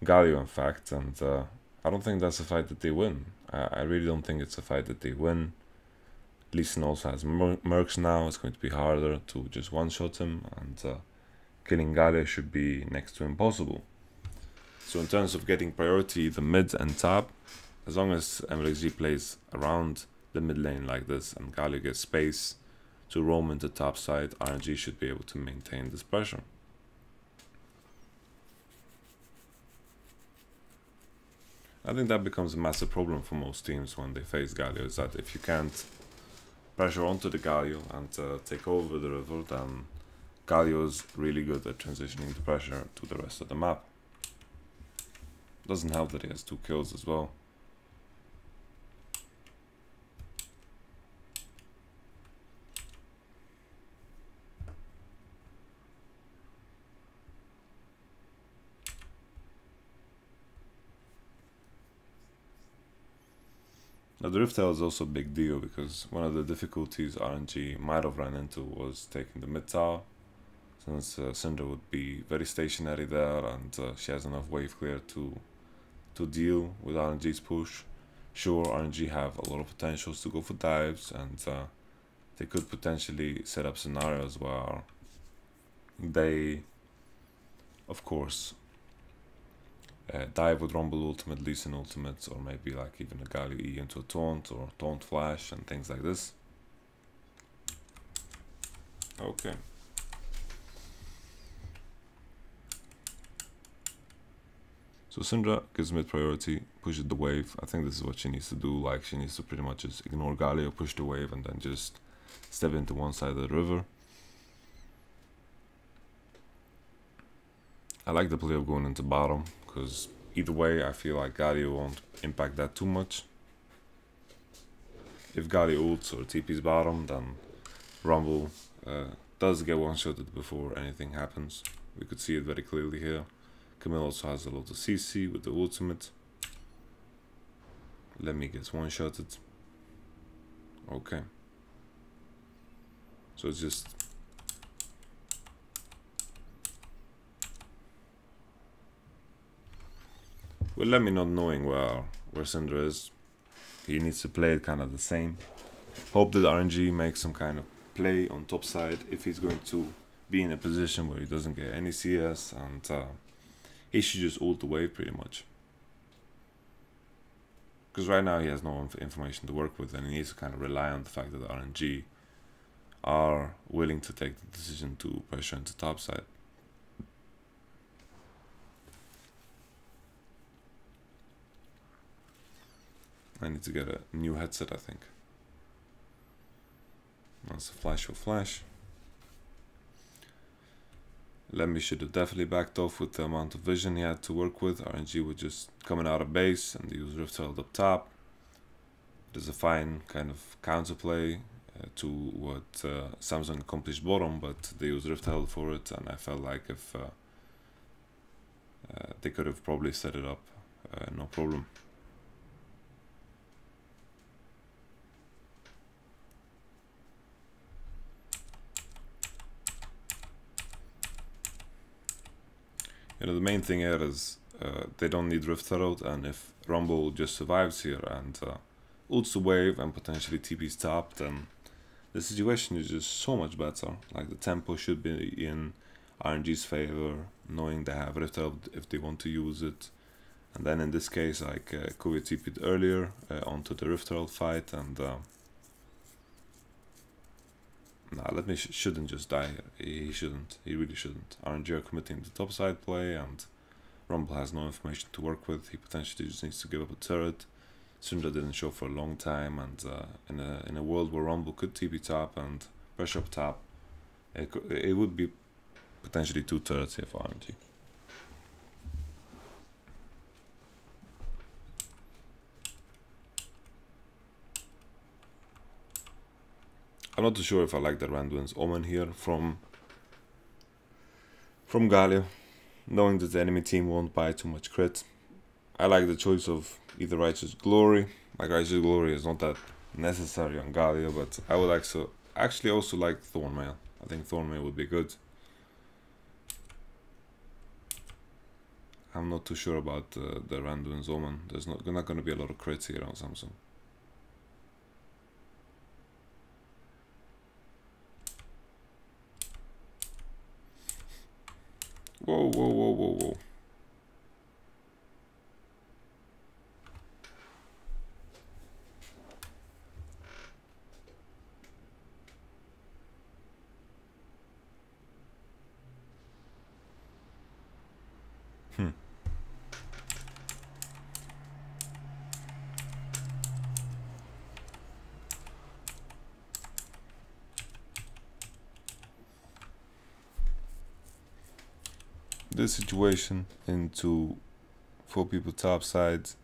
Galio, in fact, and I don't think that's a fight that they win. I really don't think it's a fight that they win. Lee Sin also has mercs now, it's going to be harder to just one-shot him, and killing Galio should be next to impossible. So in terms of getting priority, the mid and top, as long as MLXG plays around the mid lane like this and Galio gets space to roam into top side, RNG should be able to maintain this pressure. I think that becomes a massive problem for most teams when they face Galio, is that if you can't pressure onto the Galio and take over the river, then Galio is really good at transitioning the pressure to the rest of the map. Doesn't help that he has 2 kills as well. Now the Rift Tail is also a big deal because one of the difficulties RNG might have run into was taking the mid tower, since Syndra would be very stationary there and she has enough wave clear to deal with RNG's push. Sure, RNG have a lot of potentials to go for dives, and they could potentially set up scenarios where they, of course, dive with Rumble ultimate, Lee Sin ultimates, or maybe like even a Galio E into a taunt or taunt flash and things like this. Okay. So Syndra gives mid priority, pushes the wave. I think this is what she needs to do. Like she needs to pretty much just ignore Galio, push the wave, and then just step into one side of the river. I like the play of going into bottom, because either way I feel like Galio won't impact that too much. If Galio ults or TP's bottom, then Rumble does get one-shotted before anything happens. We could see it very clearly here. Camille also has a lot of CC with the ultimate. Lemmy gets one-shotted. Okay. So it's just... With Lemmy not knowing where Syndra is, he needs to play it kind of the same. Hope that RNG makes some kind of play on top side if he's going to be in a position where he doesn't get any CS, and he should just ult the wave pretty much. Because right now he has no information to work with, and he needs to kind of rely on the fact that RNG are willing to take the decision to pressure into top side. I need to get a new headset, I think. That's a flash for flash. Lemmy should have definitely backed off with the amount of vision he had to work with. RNG was just coming out of base and he was Rift held up top. There's a fine kind of counterplay to what Samsung accomplished bottom, but they used Rift Herald for it, and I felt like if they could have probably set it up, no problem. You know, the main thing here is they don't need Rift Herald, and if Rumble just survives here and ults the wave and potentially TP's top, then the situation is just so much better. Like, the tempo should be in RNG's favor, knowing they have Rift Herald if they want to use it. And then in this case, like, Kuya TP'd earlier onto the Rift Herald fight, and nah, let me shouldn't just die here. He shouldn't. He really shouldn't. RNG are committing the topside play, and Rumble has no information to work with. He potentially just needs to give up a turret. Syndra didn't show for a long time, and in a world where Rumble could TP top and pressure up top, it would be potentially 2 turrets here for RNG. I'm not too sure if I like the Randuin's Omen here from Galio, knowing that the enemy team won't buy too much crit. I like the choice of either Righteous Glory. Like, Righteous Glory is not that necessary on Galio, but I would actually also like Thornmail. I think Thornmail would be good. I'm not too sure about the Randuin's Omen. There's not going to be a lot of crits here on Samsung. Whoa, whoa, whoa, whoa, whoa. This situation into 4 people top sides.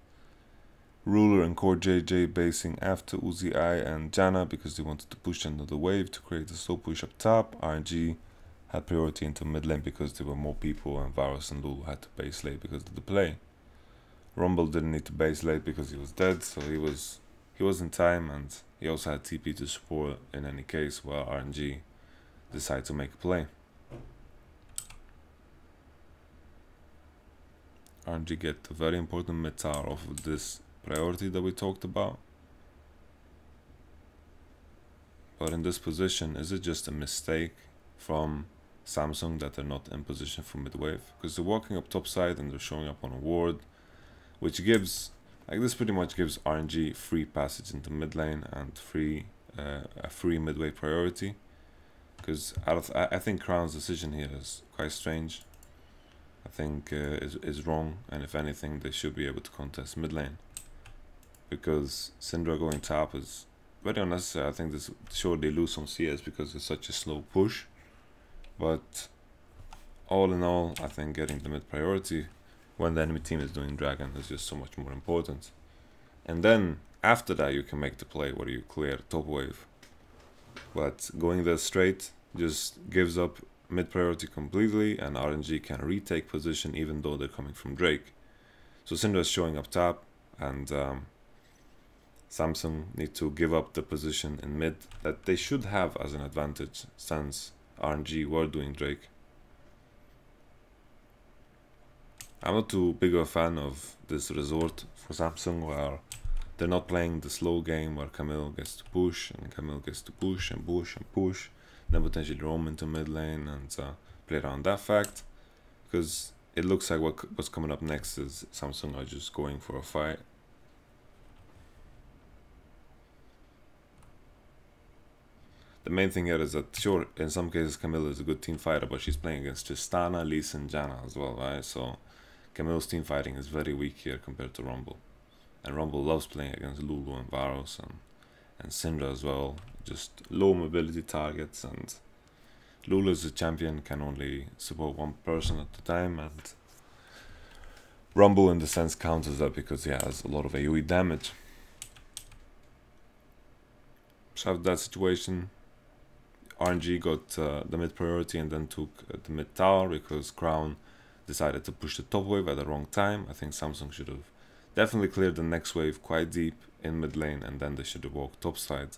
Ruler and Core JJ basing after Uzi I and Janna because they wanted to push another wave to create a slow push up top. RNG had priority into mid lane because there were more people, and Varus and Lulu had to base late because of the play. Rumble didn't need to base late because he was dead, so he was in time, and he also had TP to support in any case while RNG decided to make a play. RNG get a very important mid tower off of this priority that we talked about. But in this position, is it just a mistake from Samsung that they're not in position for mid wave? Because they're walking up top side and they're showing up on a ward, which gives, like, this pretty much gives RNG free passage into mid lane and a free mid wave priority. Because I think Crown's decision here is quite strange. I think is wrong, and if anything, they should be able to contest mid lane. Because Syndra going top is very unnecessary. I think this sure they lose some CS because it's such a slow push. But all in all, I think getting the mid priority when the enemy team is doing Dragon is just so much more important. And then after that you can make the play where you clear top wave. But going there straight just gives up mid priority completely, and RNG can retake position even though they're coming from Drake. So Syndra is showing up top, and Samsung need to give up the position in mid that they should have as an advantage since RNG were doing Drake. I'm not too big of a fan of this resort for Samsung where they're not playing the slow game where Camille gets to push and Camille gets to push and push and push, then potentially roam into mid lane and play around that fact, because it looks like what's coming up next is Samsung are just going for a fight. The main thing here is that, sure, in some cases Camille is a good team fighter, but she's playing against Tristana, Lee Sin, Janna as well, right? So Camille's team fighting is very weak here compared to Rumble. And Rumble loves playing against Lulu and Varus and Syndra as well. Just low mobility targets, and Lulu as a champion can only support one person at a time, and Rumble in the sense counters that because he has a lot of AoE damage. So after that situation, RNG got the mid priority and then took the mid tower because Crown decided to push the top wave at the wrong time. I think Samsung should have definitely cleared the next wave quite deep in mid lane, and then they should have walked top side.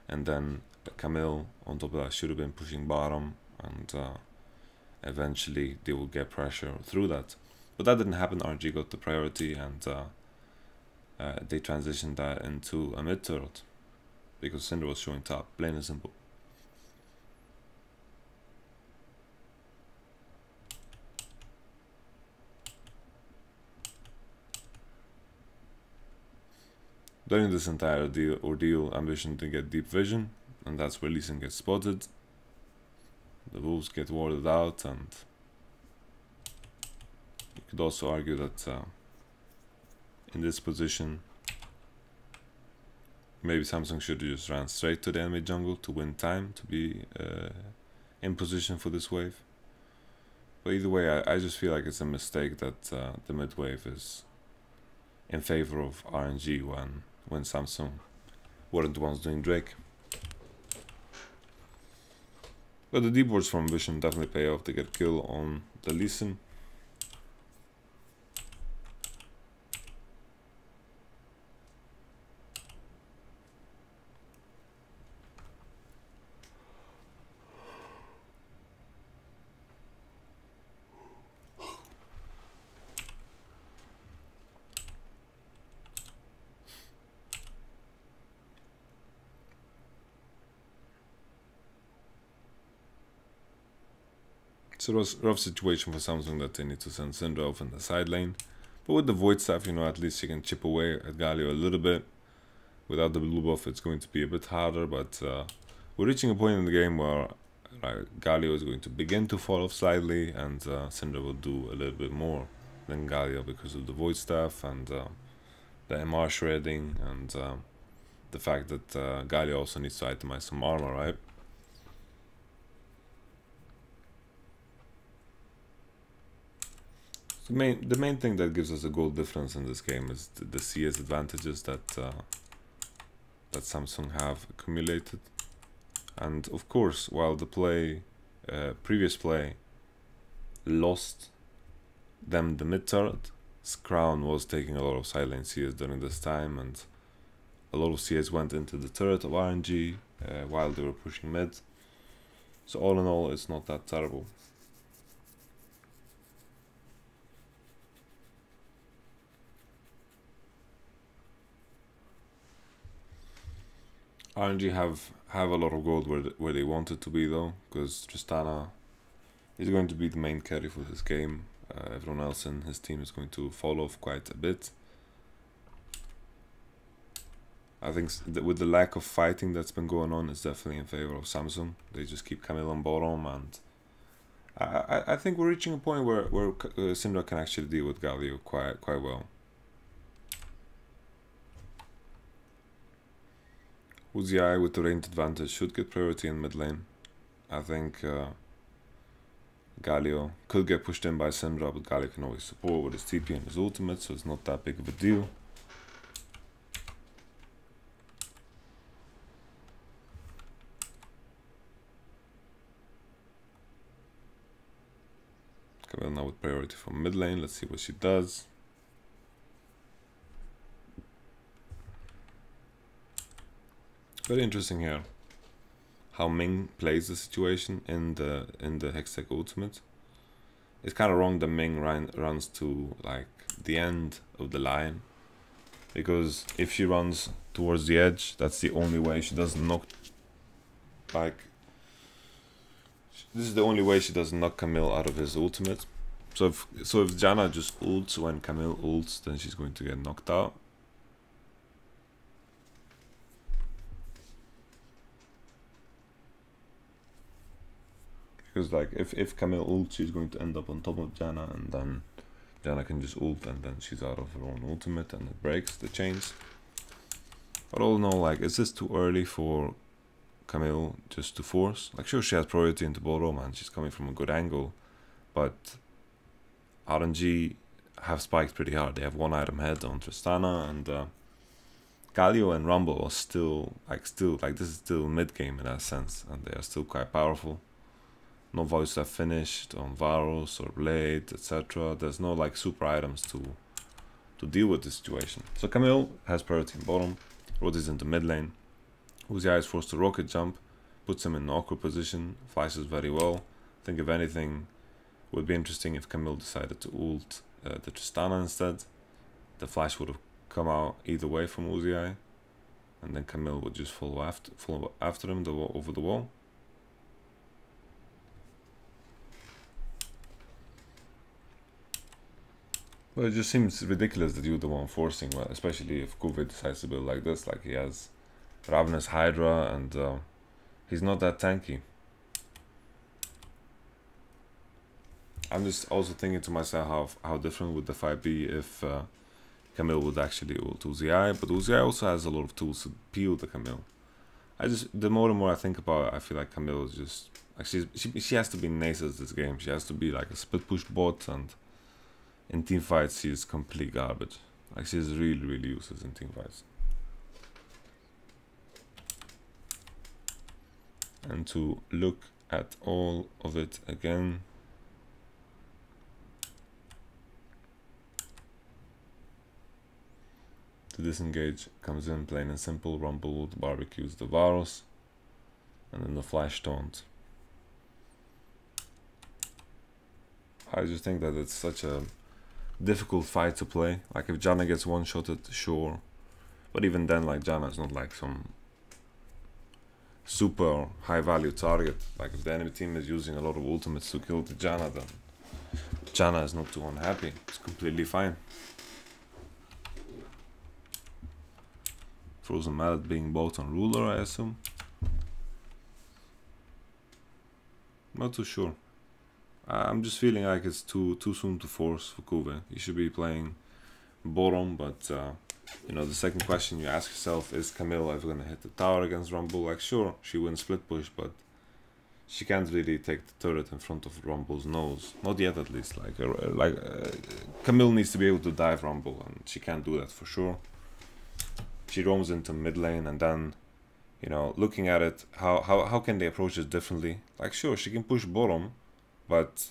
And then Camille on top of that should have been pushing bottom, and eventually they will get pressure through that. But that didn't happen. RNG got the priority, and they transitioned that into a mid turret because Syndra was showing top, plain and simple. During this entire ordeal, Ambition to get deep vision, and that's where Lee Sin gets spotted. The wolves get warded out, and you could also argue that in this position, maybe Samsung should have just ran straight to the enemy jungle to win time to be in position for this wave. But either way, I just feel like it's a mistake that the mid wave is in favor of RNG when Samsung weren't the ones doing Drake. But the deep wards from Vision definitely pay off. They get kill on the Lee Sin. So it was a rough situation for Samsung that they need to send Syndra off in the side lane. But with the Void Staff, you know, at least you can chip away at Galio a little bit. Without the blue buff, it's going to be a bit harder, but we're reaching a point in the game where Galio is going to begin to fall off slightly, and Syndra will do a little bit more than Galio because of the Void Staff and the MR shredding, and the fact that Galio also needs to itemize some armor, right? The main thing that gives us a goal difference in this game is the CS advantages that that Samsung have accumulated. And of course, while the previous play lost them the mid turret, Crown was taking a lot of side lane CS during this time, and a lot of CS went into the turret of RNG while they were pushing mid. So all in all, it's not that terrible. RNG have a lot of gold where they want it to be though, because Tristana is going to be the main carry for this game. Everyone else in his team is going to fall off quite a bit. I think with the lack of fighting that's been going on, it's definitely in favor of Samsung. They just keep Camille on bottom, and I think we're reaching a point where Syndra can actually deal with Galio quite well. Uzi with the ranged advantage should get priority in mid lane. I think Galio could get pushed in by Syndra, but Galio can always support with his TP and his ultimate, so it's not that big of a deal. Camille now with priority from mid lane. Let's see what she does. Very interesting here how Ming plays the situation in the Hextech ultimate. It's kind of wrong that Ming runs to like the end of the line, because if she runs towards the edge, that's the only way she doesn't knock. Like, this is the only way she doesn't knock Camille out of his ultimate. So if Janna just ults when Camille ults, then she's going to get knocked out. Because like if Camille ults, she's going to end up on top of Janna, and then Janna can just ult, and then she's out of her own ultimate, and it breaks the chains. But all in all, like, is this too early for Camille just to force? Like, sure, she has priority into bottom, and she's coming from a good angle, but RNG have spiked pretty hard. They have one item head on Tristana, and Galio and Rumble are still this is still mid game in that sense, and they are still quite powerful. No voices are finished on Varus or Blade, etc. There's no like super items to deal with the situation. So Camille has priority in bottom, rotates into mid lane. Uzi is forced to rocket jump, puts him in an awkward position, flashes very well. I think if anything, it would be interesting if Camille decided to ult the Tristana instead. The flash would have come out either way from Uzi, and then Camille would just follow after him over the wall. Well, it just seems ridiculous that you're the one forcing, well, especially if Kuve decides to build like this. Like, he has Ravenous Hydra, and he's not that tanky. I'm just also thinking to myself how different would the fight be if Camille would actually ult Uzi, but Uzi also has a lot of tools to peel the Camille. The more and more I think about it, I feel like Camille is just like she has to be Nasus this game. She has to be like a split push bot, and in team fights she is complete garbage. Like, she's really useless in team fights. And to look at all of it again, the disengage comes in plain and simple. Rumble barbecues the Varus, and then the flash taunt. I just think that it's such a difficult fight to play. Like, if Janna gets one-shotted, sure, but even then, like, Janna is not like some super high value target. Like, if the enemy team is using a lot of ultimates to kill the Janna, then Janna is not too unhappy. It's completely fine. Frozen Mallet being bought on Ruler, I assume. Not too sure. I'm just feeling like it's too soon to force for Kuve. He should be playing bottom, but you know, the second question you ask yourself is Camille ever gonna hit the tower against Rumble? Like, sure, she wins split push, but she can't really take the turret in front of Rumble's nose. Not yet, at least. Camille needs to be able to dive Rumble, and she can't do that for sure. She roams into mid lane, and then, you know, looking at it, how can they approach it differently? Like, sure, she can push bottom, but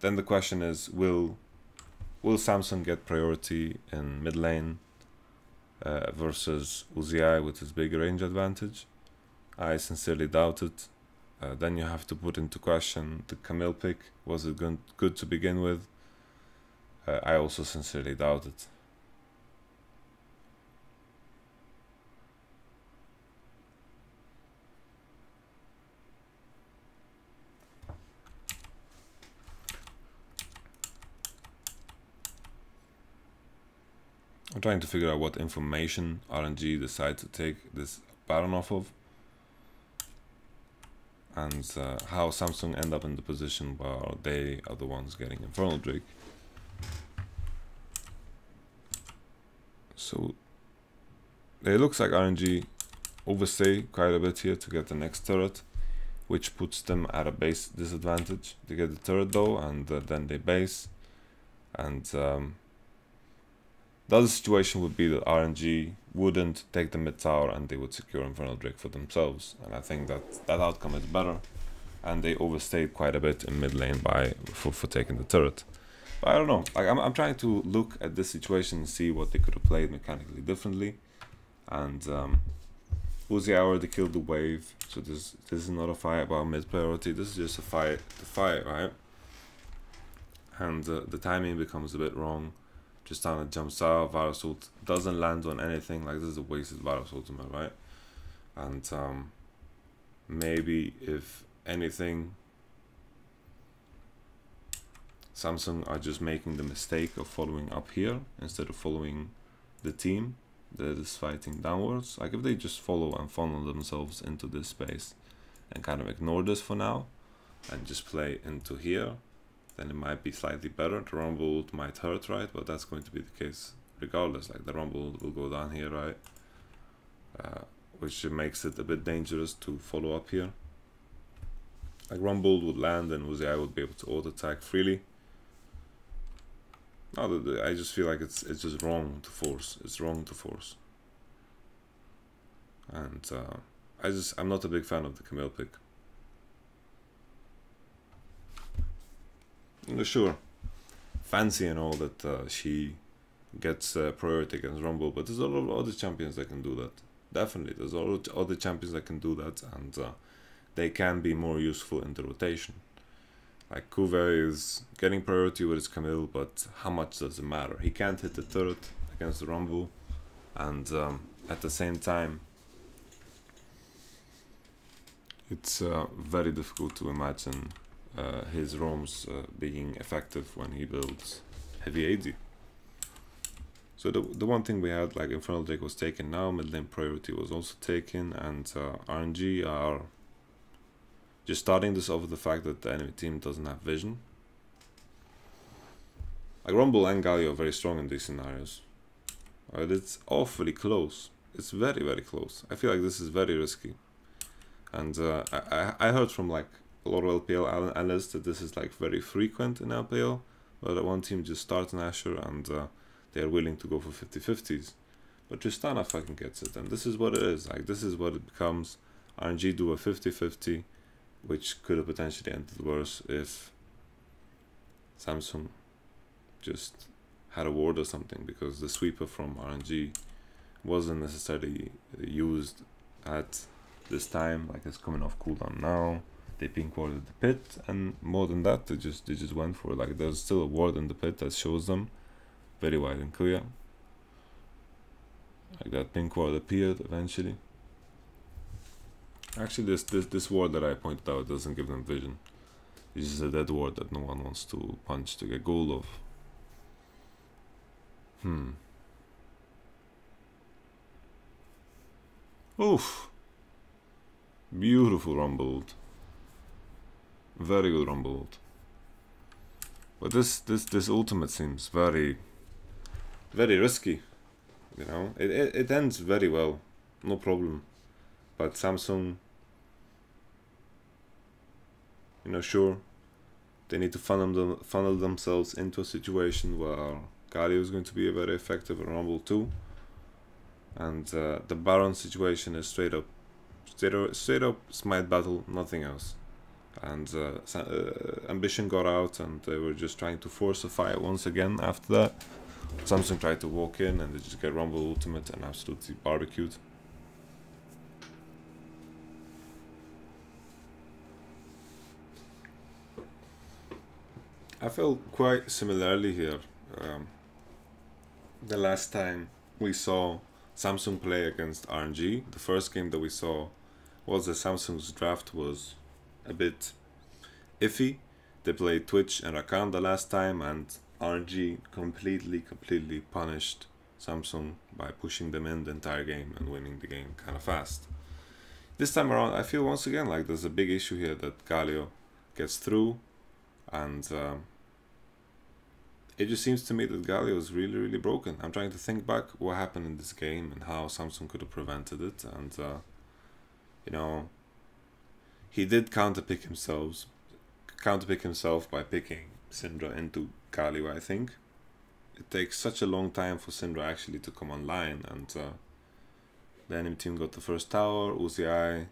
then the question is, will Samsung get priority in mid lane versus Uzi with his big range advantage? I sincerely doubt it. Then you have to put into question the Camille pick. Was it good to begin with? I also sincerely doubt it. I'm trying to figure out what information RNG decide to take this Baron off of, and how Samsung end up in the position where they are the ones getting Infernal Drake. So it looks like RNG overstay quite a bit here to get the next turret, which puts them at a base disadvantage. They get the turret though, and then they base, and the other situation would be that RNG wouldn't take the mid tower and they would secure Infernal Drake for themselves, and I think that outcome is better, and they overstayed quite a bit in mid lane for taking the turret. But I don't know, like, I'm trying to look at this situation and see what they could have played mechanically differently, and Uzi already killed the wave, so this is not a fight about mid priority, this is just a fight to fight, right? And the timing becomes a bit wrong. Tristana jumps out, Varus ult doesn't land on anything. Like, this is a wasted Varus ultimate, right? And maybe, if anything, Samsung are just making the mistake of following up here instead of following the team that is fighting downwards. Like, if they just follow and funnel themselves into this space and kind of ignore this for now and just play into here, then it might be slightly better. The Rumble might hurt, right? But that's going to be the case regardless. Like, the Rumble will go down here, right? Which makes it a bit dangerous to follow up here. Like, Rumble would land and Uzi would be able to auto attack freely. No, I just feel like it's just wrong to force. It's wrong to force. and I'm not a big fan of the Camille pick. Sure, fancy and all that she gets priority against Rumble, but there's a lot of other champions that can do that. Definitely, there's a lot of other champions that can do that, and they can be more useful in the rotation. Like Kuve is getting priority with his Camille, but how much does it matter? He can't hit the turret against the Rumble, and at the same time, it's very difficult to imagine his roams being effective when he builds heavy AD. So the one thing we had, like Infernal Drake was taken now, mid lane priority was also taken, and RNG are just starting this off with the fact that the enemy team doesn't have vision. Like Rumble and Galio are very strong in these scenarios. Right, it's awfully close. It's very, very close. I feel like this is very risky. And I heard from like a lot of LPL analysts that this is like very frequent in LPL, where one team just starts an Asher and they are willing to go for 50-50s. But Tristana fucking gets it, and this is what it is. Like, this is what it becomes. RNG do a 50-50, which could have potentially ended worse if Samsung just had a ward or something, because the sweeper from RNG wasn't necessarily used at this time. Like, it's coming off cooldown now. They pink warded the pit, and more than that, they just went for it. Like, there's still a ward in the pit that shows them very wide and clear. Like, that pink ward appeared eventually. Actually, this ward that I pointed out doesn't give them vision. It's just a dead ward that no one wants to punch to get gold of. Oof. Beautiful rumbled. Very good rumbled. But this ultimate seems very risky. You know, it ends very well, no problem. But Samsung, you know, sure, they need to funnel themselves into a situation where Galio is going to be a very effective in Rumble too, and the Baron situation is straight up smite battle, nothing else. And Ambition got out, and they were just trying to force a fight once again after that. Samsung tried to walk in, and they just get Rumble ultimate and absolutely barbecued. I felt quite similarly here. The last time we saw Samsung play against RNG, the first game that we saw was that Samsung's draft was a bit iffy. They played Twitch and Rakan the last time, and RNG completely punished Samsung by pushing them in the entire game and winning the game kind of fast. This time around, I feel once again like there's a big issue here that Galio gets through, and it just seems to me that Galio is really broken. I'm trying to think back what happened in this game and how Samsung could have prevented it, and you know, he did counterpick himself by picking Syndra into Galio, I think. It takes such a long time for Syndra actually to come online, and the enemy team got the first tower. Uzi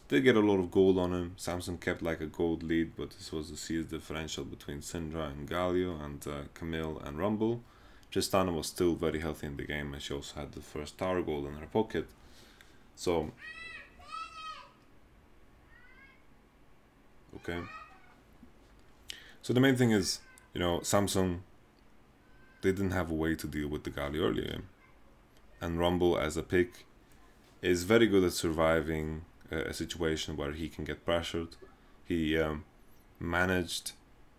did get a lot of gold on him. Samsung kept like a gold lead, but this was the CS differential between Syndra and Galio, and Camille and Rumble. Tristana was still very healthy in the game, and she also had the first tower gold in her pocket. So, okay. So the main thing is, you know, Samsung, they didn't have a way to deal with the Galio earlier. And Rumble as a pick is very good at surviving a situation where he can get pressured. He managed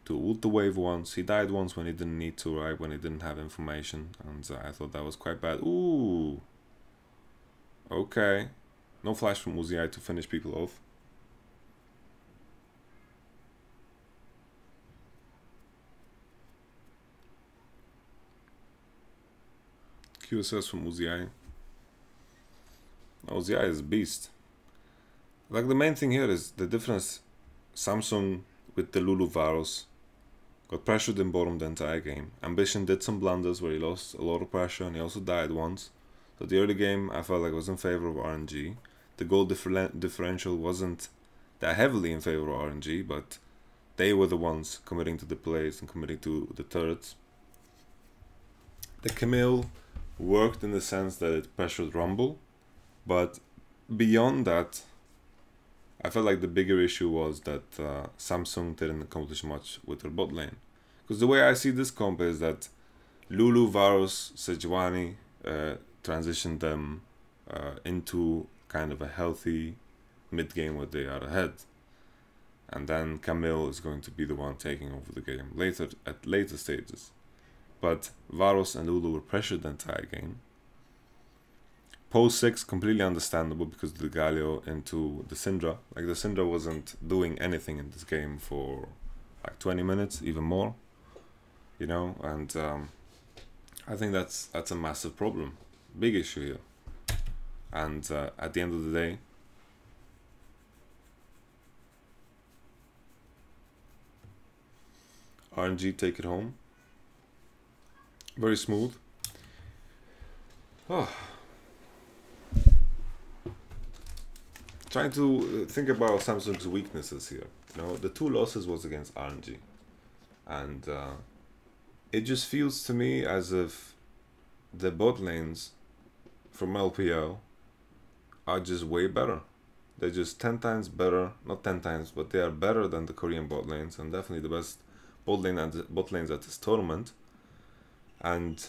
to ult the wave once. He died once when he didn't need to, right? When he didn't have information. And I thought that was quite bad. Ooh. Okay. No flash from Uzi to finish people off. QSS from Uzi. Uzi is a beast. Like, the main thing here is the difference. Samsung with the Lulu Varus got pressured in bottom the entire game. Ambition did some blunders where he lost a lot of pressure, and he also died once. So the early game I felt like was in favor of RNG. The goal differential wasn't that heavily in favor of RNG, but they were the ones committing to the plays and committing to the turrets. The Camille worked in the sense that it pressured Rumble, but beyond that, I felt like the bigger issue was that Samsung didn't accomplish much with their bot lane. Because the way I see this comp is that Lulu, Varus, Sejuani transitioned them into kind of a healthy mid game where they are ahead. And then Camille is going to be the one taking over the game at later stages. But Varus and Lulu were pressured the entire game. Post 6, completely understandable because of the Galio into the Syndra. Like, the Syndra wasn't doing anything in this game for like 20 minutes, even more. You know, and I think that's a massive problem. Big issue here. And at the end of the day, RNG take it home. Very smooth. Oh. Trying to think about Samsung's weaknesses here. You know, the 2 losses was against RNG. And it just feels to me as if the bot lanes from LPL are just way better. They're just 10 times better. Not 10 times, but they are better than the Korean bot lanes, and definitely the best bot lanes at this tournament. And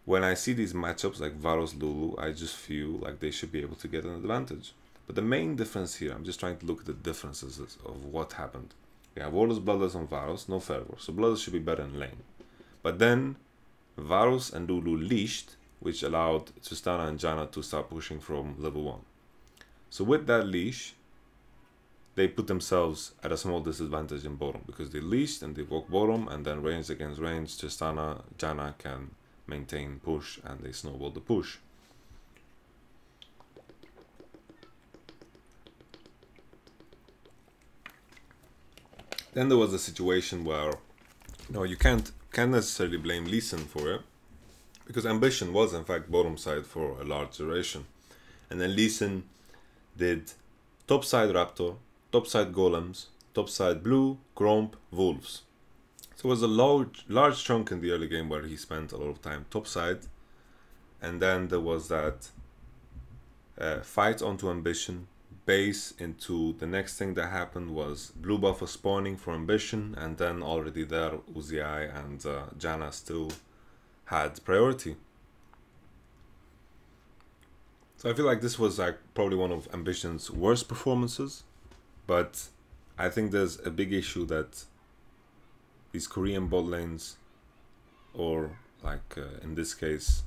when I see these matchups like Varus Lulu, I just feel like they should be able to get an advantage. But the main difference here, I'm just trying to look at the differences of what happened. We have Warless, Bloodless on Varus, no Fervor, so Bloodless should be better in lane. But then Varus and Lulu leashed, which allowed Tristana and Janna to start pushing from level 1. So with that leash, they put themselves at a small disadvantage in bottom because they leashed and they walk bottom, and then range against range, Tristana, Janna can maintain push and they snowball the push. Then there was a situation where, you know, you can't necessarily blame Lee Sin for it, because Ambition was in fact bottom side for a large duration, and then Lee Sin did top side Raptor, top side Golems, top side Blue, Gromp, Wolves. So it was a large chunk in the early game where he spent a lot of time top side, and then there was that fight onto Ambition, base into the next thing that happened was blue buff was spawning for Ambition, and then already there Uzi and Janna still had priority. So I feel like this was like probably one of Ambition's worst performances, but I think there's a big issue that these Korean bot lanes, or like in this case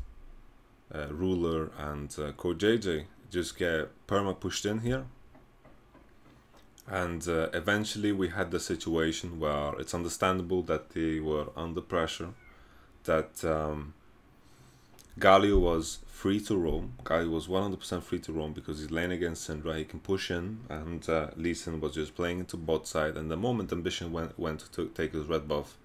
Ruler and Core JJ, just get perma pushed in here. And eventually we had the situation where it's understandable that they were under pressure, that Galio was free to roam. Galio was 100% free to roam because he's laying against Syndra, he can push in, and Lee Sin was just playing into bot side, and the moment Ambition went to take his red buff,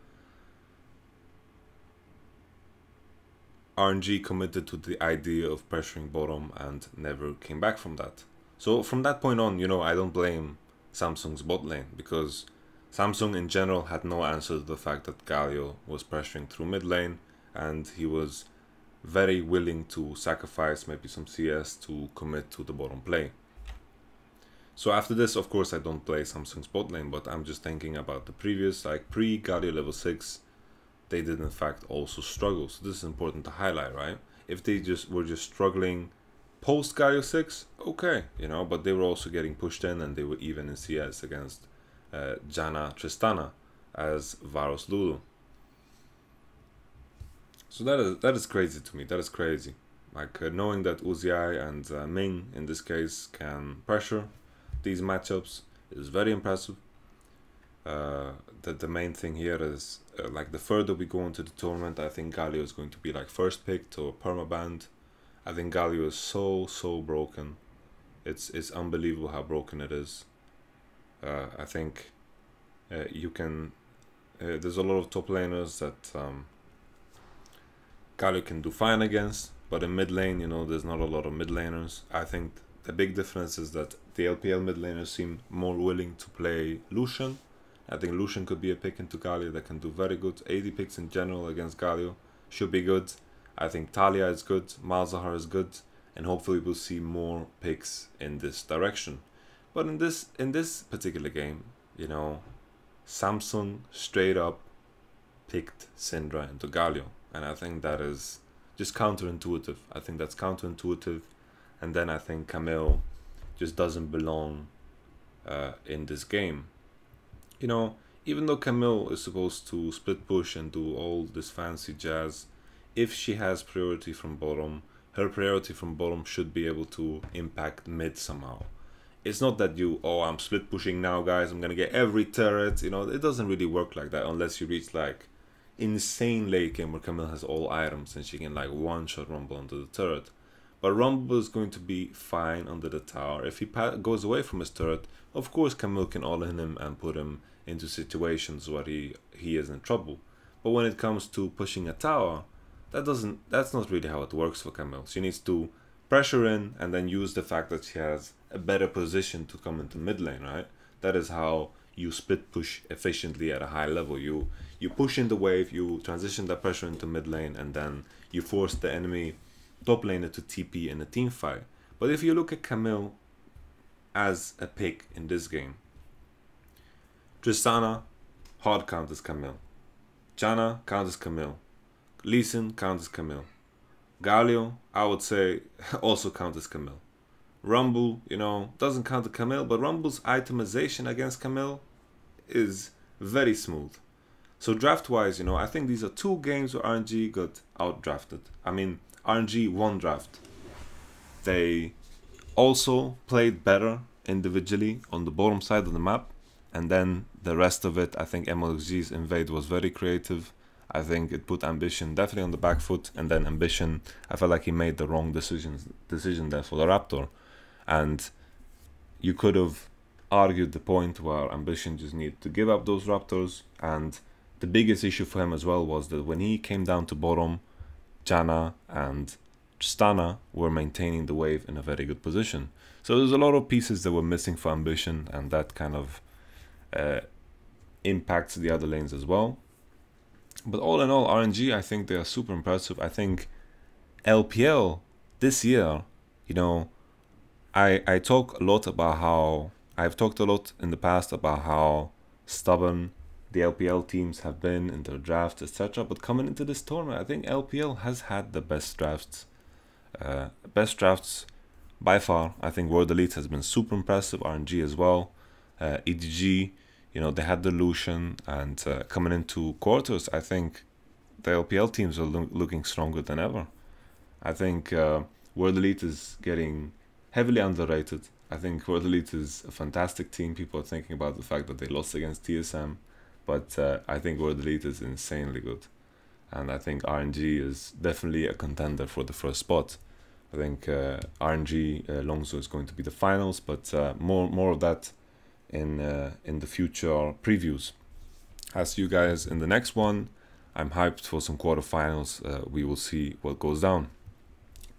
RNG committed to the idea of pressuring bottom and never came back from that. So from that point on, you know, I don't blame Samsung's bot lane, because Samsung in general had no answer to the fact that Galio was pressuring through mid lane, and he was very willing to sacrifice maybe some CS to commit to the bottom play. So after this, of course, I don't play Samsung's bot lane, but I'm just thinking about the previous, like pre-Galio level 6, they did in fact also struggle. So this is important to highlight, right? If they were just struggling post Galio 6, okay, you know, but they were also getting pushed in, and they were even in CS against Janna Tristana as Varus Lulu. So that is crazy to me. That is crazy. Like knowing that Uzi and Ming in this case can pressure these matchups is very impressive. That the main thing here is like the further we go into the tournament, I think Galio is going to be like first picked or permabanned. I think Galio is so broken. It's unbelievable how broken it is. I think you can. There's a lot of top laners that Galio can do fine against, but in mid lane, you know, there's not a lot of mid laners. I think the big difference is that the LPL mid laners seem more willing to play Lucian. I think Lucian could be a pick into Galio that can do very good. AD picks in general against Galio should be good. I think Talia is good, Malzahar is good, and hopefully we'll see more picks in this direction. But in this particular game, you know, Samsung straight up picked Syndra into Galio, and I think that is just counterintuitive. I think that's counterintuitive, and then I think Camille just doesn't belong in this game. You know, even though Camille is supposed to split push and do all this fancy jazz, if she has priority from bottom, her priority from bottom should be able to impact mid somehow. It's not that you, oh, I'm split pushing now, guys, I'm gonna get every turret. You know, it doesn't really work like that unless you reach like insane late game where Camille has all items and she can like one-shot Rumble onto the turret. But Rumble is going to be fine under the tower. If he goes away from his turret, of course Camille can all-in him and put him into situations where he is in trouble. But when it comes to pushing a tower, that's not really how it works for Camille. She needs to pressure in and then use the fact that she has a better position to come into mid lane, right? That is how you split push efficiently at a high level. You push in the wave, you transition that pressure into mid lane, and then you force the enemy top laner to TP in a team fight. But if you look at Camille as a pick in this game, Tristana hard counters Camille, Janna counters Camille, Lee Sin counters Camille, Galio, I would say, also counters Camille. Rumble, you know, doesn't counter Camille, but Rumble's itemization against Camille is very smooth. So draft-wise, you know, I think these are two games where RNG got out-drafted. I mean, RNG won draft. They also played better individually on the bottom side of the map, and then the rest of it, I think MLXG's invade was very creative. I think it put Ambition definitely on the back foot, and then Ambition, I felt like he made the wrong decision there for the Raptor. And you could have argued the point where Ambition just needed to give up those Raptors, and the biggest issue for him as well was that when he came down to bottom, Janna and Tristana were maintaining the wave in a very good position. So there's a lot of pieces that were missing for Ambition, and that kind of impacts the other lanes as well. But all in all, RNG, I think they are super impressive. I think LPL this year, you know, I talk a lot about how, I've talked a lot in the past about how stubborn the LPL teams have been in their drafts, etc. But coming into this tournament, I think LPL has had the best drafts. By far. I think World Elite has been super impressive, RNG as well. EDG, you know, they had the Lucian, and coming into quarters, I think the LPL teams are looking stronger than ever. I think World Elite is getting heavily underrated. I think World Elite is a fantastic team. People are thinking about the fact that they lost against TSM, but I think World Elite is insanely good. And I think RNG is definitely a contender for the first spot. I think RNG Longzhou is going to be the finals, but more of that in the future previews. I'll see you guys in the next one. I'm hyped for some quarterfinals. We will see what goes down.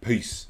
Peace.